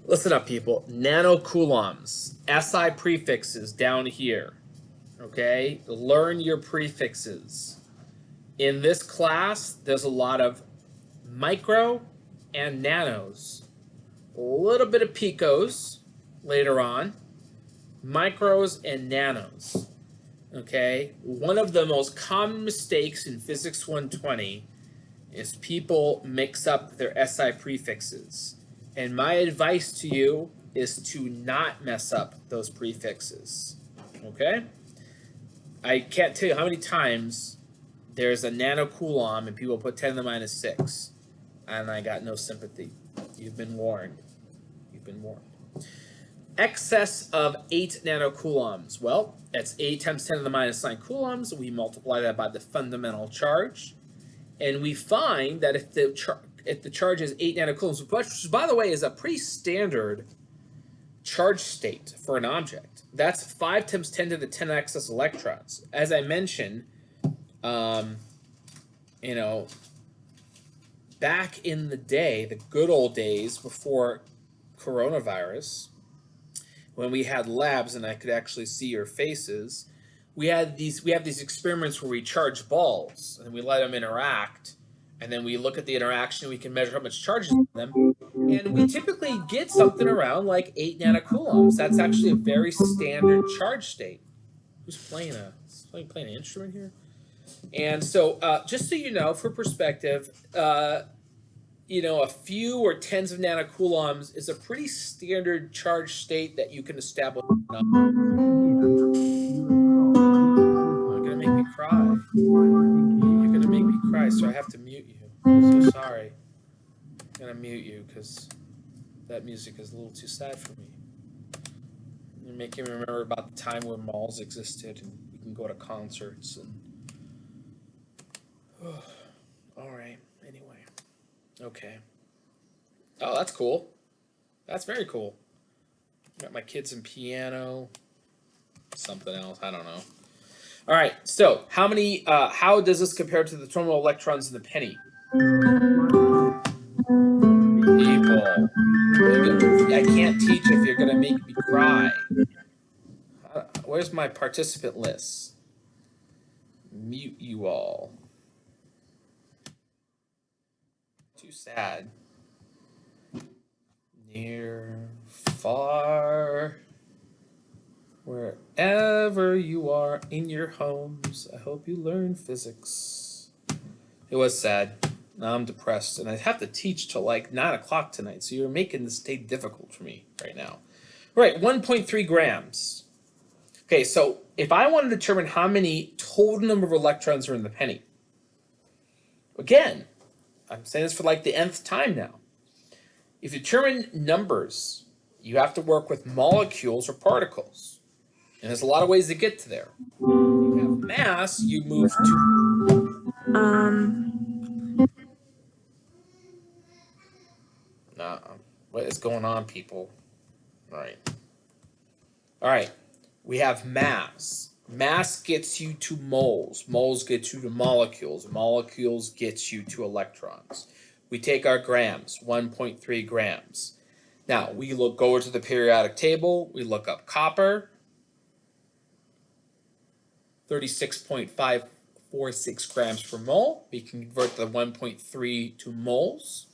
Listen up, people. Nanocoulombs. SI prefixes down here. Okay? Learn your prefixes. In this class, there's a lot of micro and nanos. A little bit of picos later on. Micros and nanos. Okay? One of the most common mistakes in Physics 120 is people mix up their SI prefixes. And my advice to you is to not mess up those prefixes. Okay? I can't tell you how many times there's a nanocoulomb and people put 10 to the minus 6. And I got no sympathy. You've been warned. You've been warned. Excess of 8 nanocoulombs. Well, that's 8 times 10 to the minus 9 coulombs. We multiply that by the fundamental charge. And we find that if the charge is 8 nanocoulombs, which, by the way, is a pretty standard charge state for an object, that's 5 times 10 to the 10 excess electrons. As I mentioned, you know, back in the day, the good old days before coronavirus, when we had labs and I could actually see your faces, we have these experiments where we charge balls and we let them interact, and then we look at the interaction and we can measure how much charge is in them, and we typically get something around like 8 nanocoulombs. That's actually a very standard charge state. Who's playing playing an instrument here? And so just so you know, for perspective, you know, a few or tens of nanocoulombs is a pretty standard charge state that you can establish. You're gonna make me cry. You're gonna make me cry, so I have to mute you. I'm so sorry. I'm gonna mute you because that music is a little too sad for me. You're making me remember about the time when malls existed and we can go to concerts and. All right. Anyway. Okay. Oh, that's cool. That's very cool. Got my kids in piano. Something else. I don't know. All right. So, how does this compare to the terminal electrons in the penny? People. I can't teach if you're gonna make me cry. Where's my participant list? Mute you all. Too sad. Near, far, wherever you are in your homes, I hope you learn physics. It was sad. Now I'm depressed, and I have to teach till like 9 o'clock tonight, so you're making this day difficult for me right now. All right, 1.3 grams. Okay, so if I want to determine how many total number of electrons are in the penny, again, I'm saying this for like the nth time now. If you determine numbers, you have to work with molecules or particles. And there's a lot of ways to get to there. You have mass, you move to... What is going on, people? All right. We have mass. Mass gets you to moles. Moles get you to molecules. Molecules gets you to electrons. We take our grams, 1.3 grams. Now, we go to the periodic table. We look up copper, 36.546 grams per mole. We can convert the 1.3 to moles.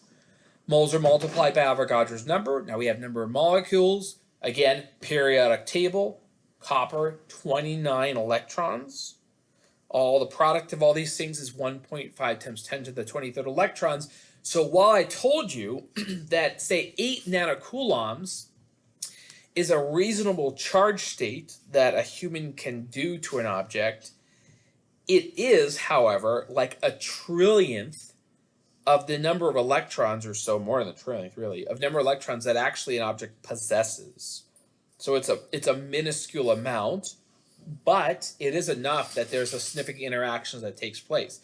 Moles are multiplied by Avogadro's number. Now we have number of molecules. Again, periodic table. Copper, 29 electrons. All the product of all these things is 1.5 times 10 to the 23rd electrons. So while I told you that, say, 8 nanocoulombs is a reasonable charge state that a human can do to an object, it is, however, like a trillionth of the number of electrons, or so, more than a trillionth, really, of number of electrons that actually an object possesses. So it's a minuscule amount, but it is enough that there's a significant interaction that takes place.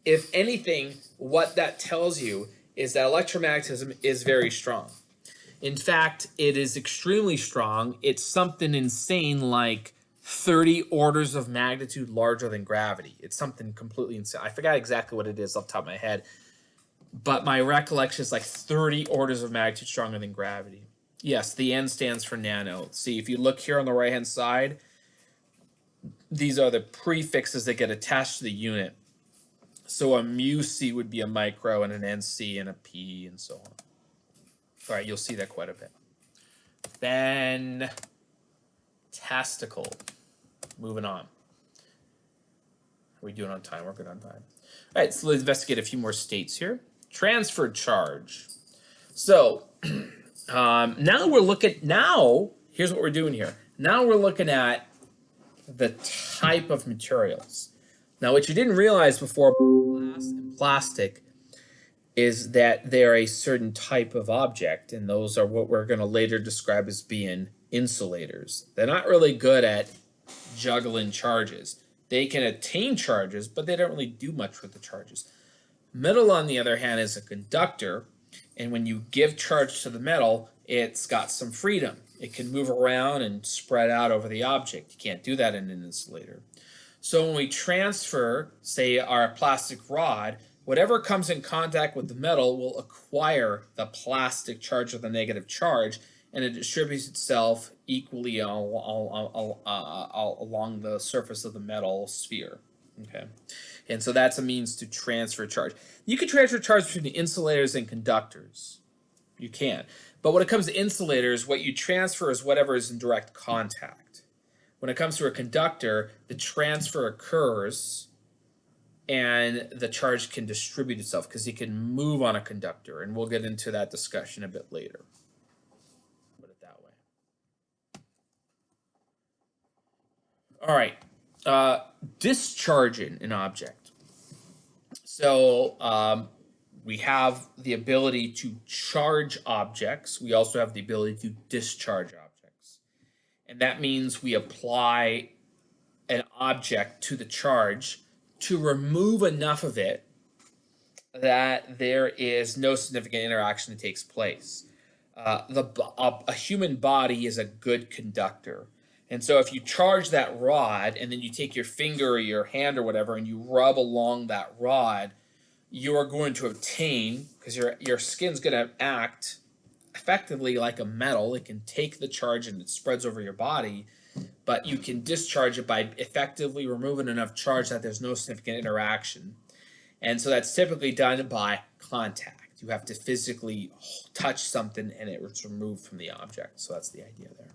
If anything, what that tells you is that electromagnetism is very strong. In fact, it is extremely strong. It's something insane like 30 orders of magnitude larger than gravity. It's something completely insane. I forgot exactly what it is off the top of my head, but my recollection is like 30 orders of magnitude stronger than gravity. Yes, the N stands for nano. See, if you look here on the right-hand side, these are the prefixes that get attached to the unit. So a mu-c would be a micro, and an nc and a p, and so on. All right, you'll see that quite a bit. Fantastical. Moving on. Are we doing on time? We're good on time. All right, so let's investigate a few more states here. Transferred charge. So now we're looking, here's what we're doing here. Now we're looking at the type of materials. Now, what you didn't realize before glass and plastic is that they're a certain type of object, and those are what we're going to later describe as being insulators. They're not really good at juggling charges. They can attain charges, but they don't really do much with the charges. Metal, on the other hand, is a conductor, and when you give charge to the metal, it's got some freedom. It can move around and spread out over the object. You can't do that in an insulator. So when we transfer, say, our plastic rod, whatever comes in contact with the metal will acquire the plastic charge or the negative charge, and it distributes itself equally along the surface of the metal sphere. Okay, and so that's a means to transfer charge. You can transfer charge between insulators and conductors. You can. But when it comes to insulators, what you transfer is whatever is in direct contact. When it comes to a conductor, the transfer occurs and the charge can distribute itself because it can move on a conductor, and we'll get into that discussion a bit later. Put it that way. All right. Discharging an object. So we have the ability to charge objects. We also have the ability to discharge objects. And that means we apply an object to the charge to remove enough of it that there is no significant interaction that takes place. A human body is a good conductor. And so if you charge that rod and then you take your finger or your hand or whatever and you rub along that rod, you are going to obtain, because your skin's going to act effectively like a metal. It can take the charge and it spreads over your body, but you can discharge it by effectively removing enough charge that there's no significant interaction. And so that's typically done by contact. You have to physically touch something and it's removed from the object. So that's the idea there.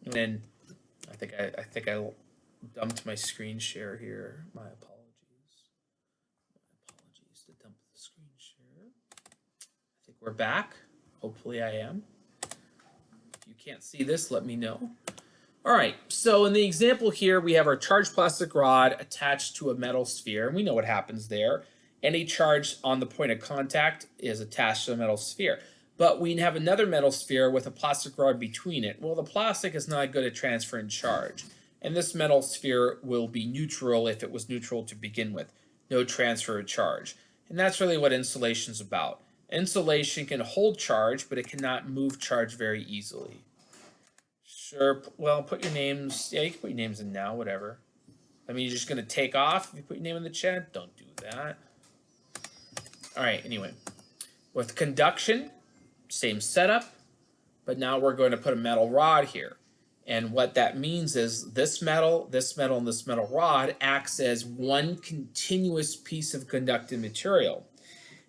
And then I think I dumped my screen share here. My apologies. My apologies to dump the screen share. I think we're back. Hopefully I am. If you can't see this, let me know. All right, so in the example here, we have our charged plastic rod attached to a metal sphere, and we know what happens there. Any charge on the point of contact is attached to a metal sphere. But we have another metal sphere with a plastic rod between it. Well, the plastic is not good at transferring charge, and this metal sphere will be neutral if it was neutral to begin with. No transfer of charge. And that's really what insulation is about. Insulation can hold charge, but it cannot move charge very easily. Sure, well, put your names, yeah, you can put your names in now, whatever. I mean, you're just going to take off if you put your name in the chat? Don't do that. All right, anyway. With conduction, same setup, but now we're going to put a metal rod here. And what that means is this metal, and this metal rod acts as one continuous piece of conducting material.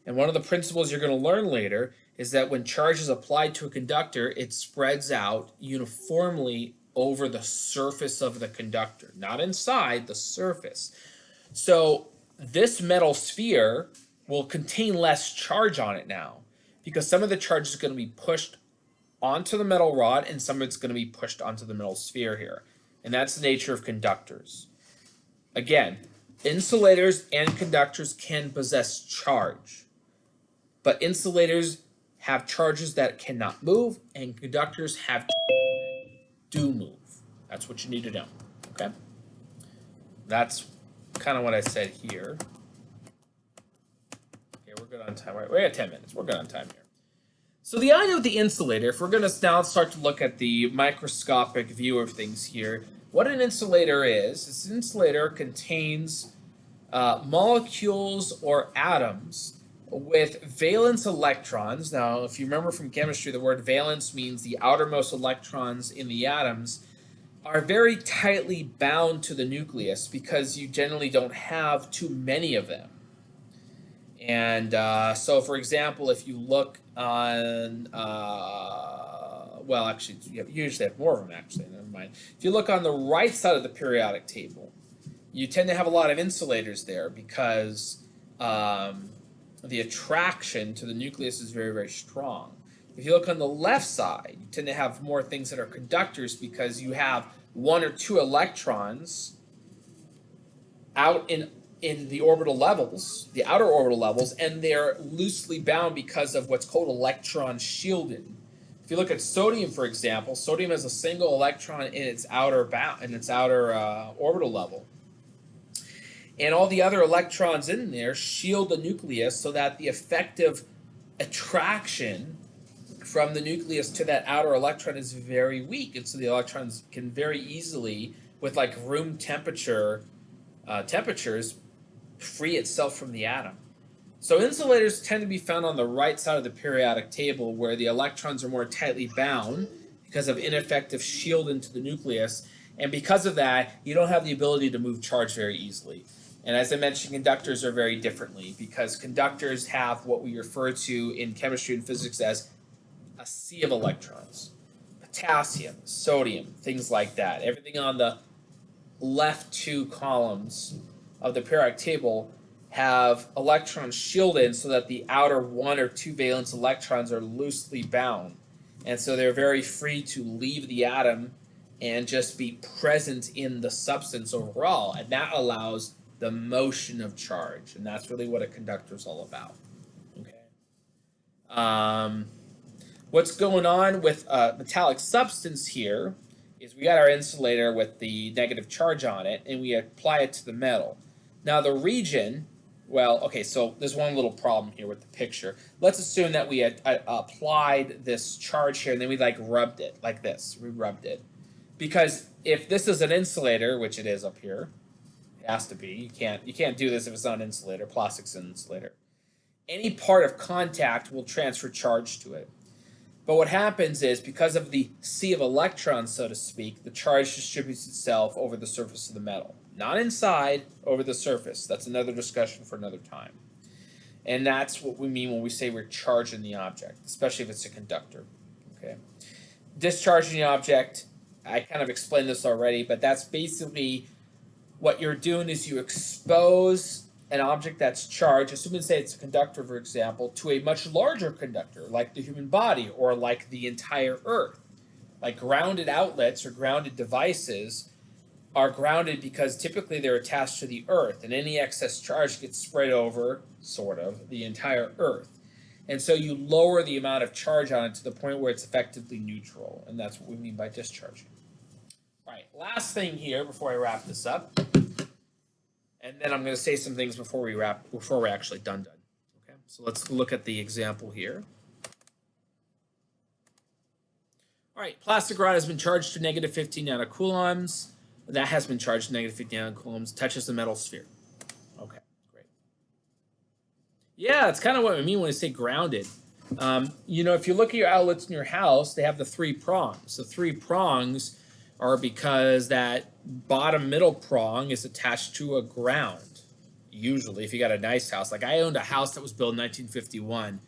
And one of the principles you're going to learn later is that when charge is applied to a conductor, it spreads out uniformly over the surface of the conductor, not inside, the surface. So this metal sphere will contain less charge on it now because some of the charge is going to be pushed onto the metal rod and some of it's going to be pushed onto the metal sphere here. And that's the nature of conductors. Again, insulators and conductors can possess charge, but insulators have charges that cannot move, and conductors have do move. That's what you need to know, okay? That's kind of what I said here. Okay, we're good on time. We're at 10 minutes. We're good on time here. So the idea with the insulator, if we're going to now start to look at the microscopic view of things here, what an insulator is an insulator contains molecules or atoms with valence electrons. Now, if you remember from chemistry, the word valence means the outermost electrons in the atoms are very tightly bound to the nucleus because you generally don't have too many of them. And so, for example, if you look on, well, actually, you usually have more of them, actually, never mind. If you look on the right side of the periodic table, you tend to have a lot of insulators there because the attraction to the nucleus is very, very strong. If you look on the left side, you tend to have more things that are conductors because you have one or two electrons out in the orbital levels, the outer orbital levels, and they're loosely bound because of what's called electron shielding. If you look at sodium, for example, sodium has a single electron in its outer orbital level. And all the other electrons in there shield the nucleus so that the effective attraction from the nucleus to that outer electron is very weak. And so the electrons can very easily, with like room temperature temperatures, free itself from the atom. So insulators tend to be found on the right side of the periodic table where the electrons are more tightly bound because of ineffective shielding to the nucleus. And because of that, you don't have the ability to move charge very easily. And as I mentioned, conductors are very differently because conductors have what we refer to in chemistry and physics as a sea of electrons. Potassium, sodium, things like that. Everything on the left two columns of the periodic table have electrons shielded so that the outer one or two valence electrons are loosely bound. And so they're very free to leave the atom and just be present in the substance overall. And that allows the motion of charge. And that's really what a conductor is all about. Okay. What's going on with a metallic substance here is we got our insulator with the negative charge on it, and we apply it to the metal. Now the region, well, okay, so there's one little problem here with the picture. Let's assume that we had applied this charge here, and then we like rubbed it like this. We rubbed it. Because if this is an insulator, which it is up here, it has to be. You can't do this if it's not an insulator. Plastic's an insulator. Any part of contact will transfer charge to it. But what happens is, because of the sea of electrons, so to speak, the charge distributes itself over the surface of the metal. Not inside, over the surface. That's another discussion for another time. And that's what we mean when we say we're charging the object, especially if it's a conductor. Okay. Discharging the object, I kind of explained this already, but that's basically what you're doing is you expose an object that's charged, assuming say it's a conductor, for example, to a much larger conductor, like the human body or like the entire Earth. Like grounded outlets or grounded devices are grounded because typically they're attached to the Earth, and any excess charge gets spread over, sort of, the entire Earth. And so you lower the amount of charge on it to the point where it's effectively neutral, and that's what we mean by discharging. All right, last thing here before I wrap this up. And then I'm going to say some things before we're actually done. Okay, so let's look at the example here. All right, plastic rod has been charged to negative 15 nanocoulombs. That has been charged to negative 15 nanocoulombs. Touches the metal sphere. Okay, great. Yeah, that's kind of what I mean when I say grounded. You know, if you look at your outlets in your house, they have the 3 prongs. The 3 prongs are because that bottom middle prong is attached to a ground. Usually, if you got a nice house. Like I owned a house that was built in 1951,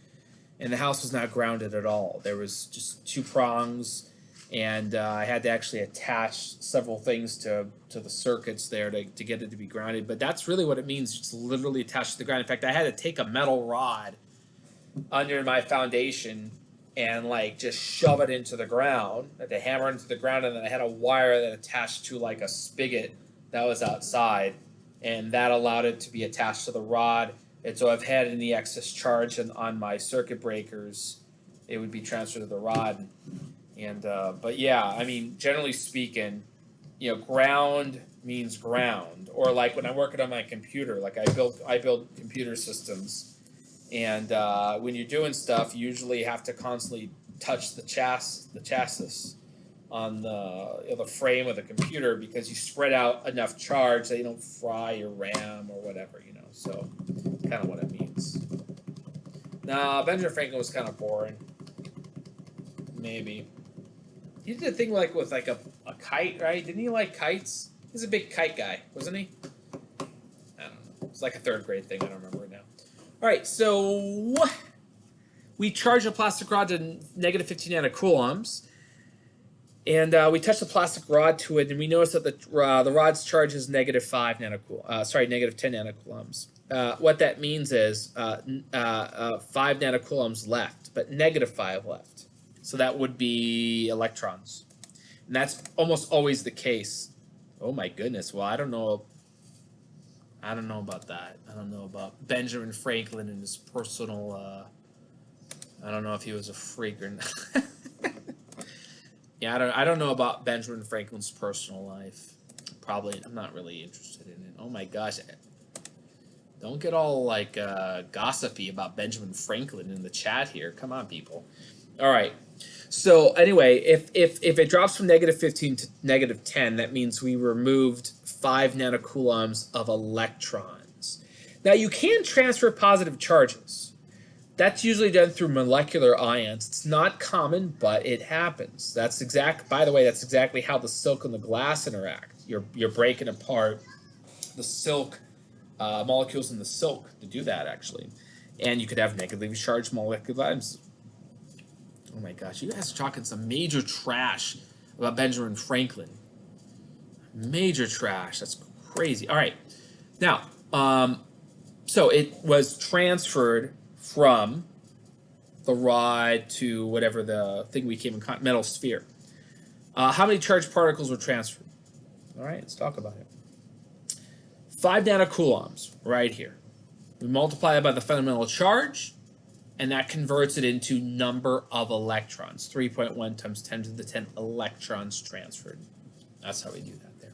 and the house was not grounded at all. There was just 2 prongs, and I had to actually attach several things to the circuits there to get it to be grounded. But that's really what it means, just literally attached to the ground. In fact, I had to take a metal rod under my foundation and like just shove it into the ground. I had to hammer it into the ground, and then I had a wire that attached to like a spigot that was outside, and that allowed it to be attached to the rod. And so I've had any excess charge on my circuit breakers, it would be transferred to the rod. And but yeah, I mean, generally speaking, you know, ground means ground. Or like when I'm working on my computer, like I build computer systems. And when you're doing stuff, you usually have to constantly touch the chassis on the frame of the computer, because you spread out enough charge that you don't fry your RAM or whatever, you know. So, kind of what it means. Nah, Benjamin Franklin was kind of boring. Maybe. He did a thing like with like a kite, right? Didn't he like kites? He's a big kite guy, wasn't he? I don't know. It's like a 3rd grade thing. I don't remember it now. All right, so we charge a plastic rod to negative 15 nanocoulombs, and we touch the plastic rod to it, and we notice that the rod's charge is negative 10 nanocoulombs. What that means is 5 nanocoulombs left, but negative 5 left. So that would be electrons, and that's almost always the case. Oh my goodness! Well, I don't know about that. I don't know about Benjamin Franklin and his personal. I don't know if he was a freak or not. Yeah, I don't know about Benjamin Franklin's personal life. Probably, I'm not really interested in it. Oh my gosh! Don't get all like gossipy about Benjamin Franklin in the chat here. Come on, people. All right. So anyway, if it drops from negative 15 to negative 10, that means we removed 5 nanocoulombs of electrons. Now you can transfer positive charges. That's usually done through molecular ions. It's not common, but it happens. By the way, that's exactly how the silk and the glass interact. You're breaking apart the silk molecules in the silk to do that, actually. And you could have negatively charged molecular atoms. Oh my gosh, you guys are talking some major trash about Benjamin Franklin. Major trash. That's crazy. All right. Now, so it was transferred from the rod to whatever the thing we came in contact, metal sphere. How many charged particles were transferred? All right, let's talk about it. 5 nanocoulombs right here. We multiply it by the fundamental charge. and that converts it into number of electrons. 3.1 times 10 to the 10 electrons transferred. That's how we do that there.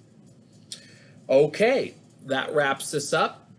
Okay, that wraps this up.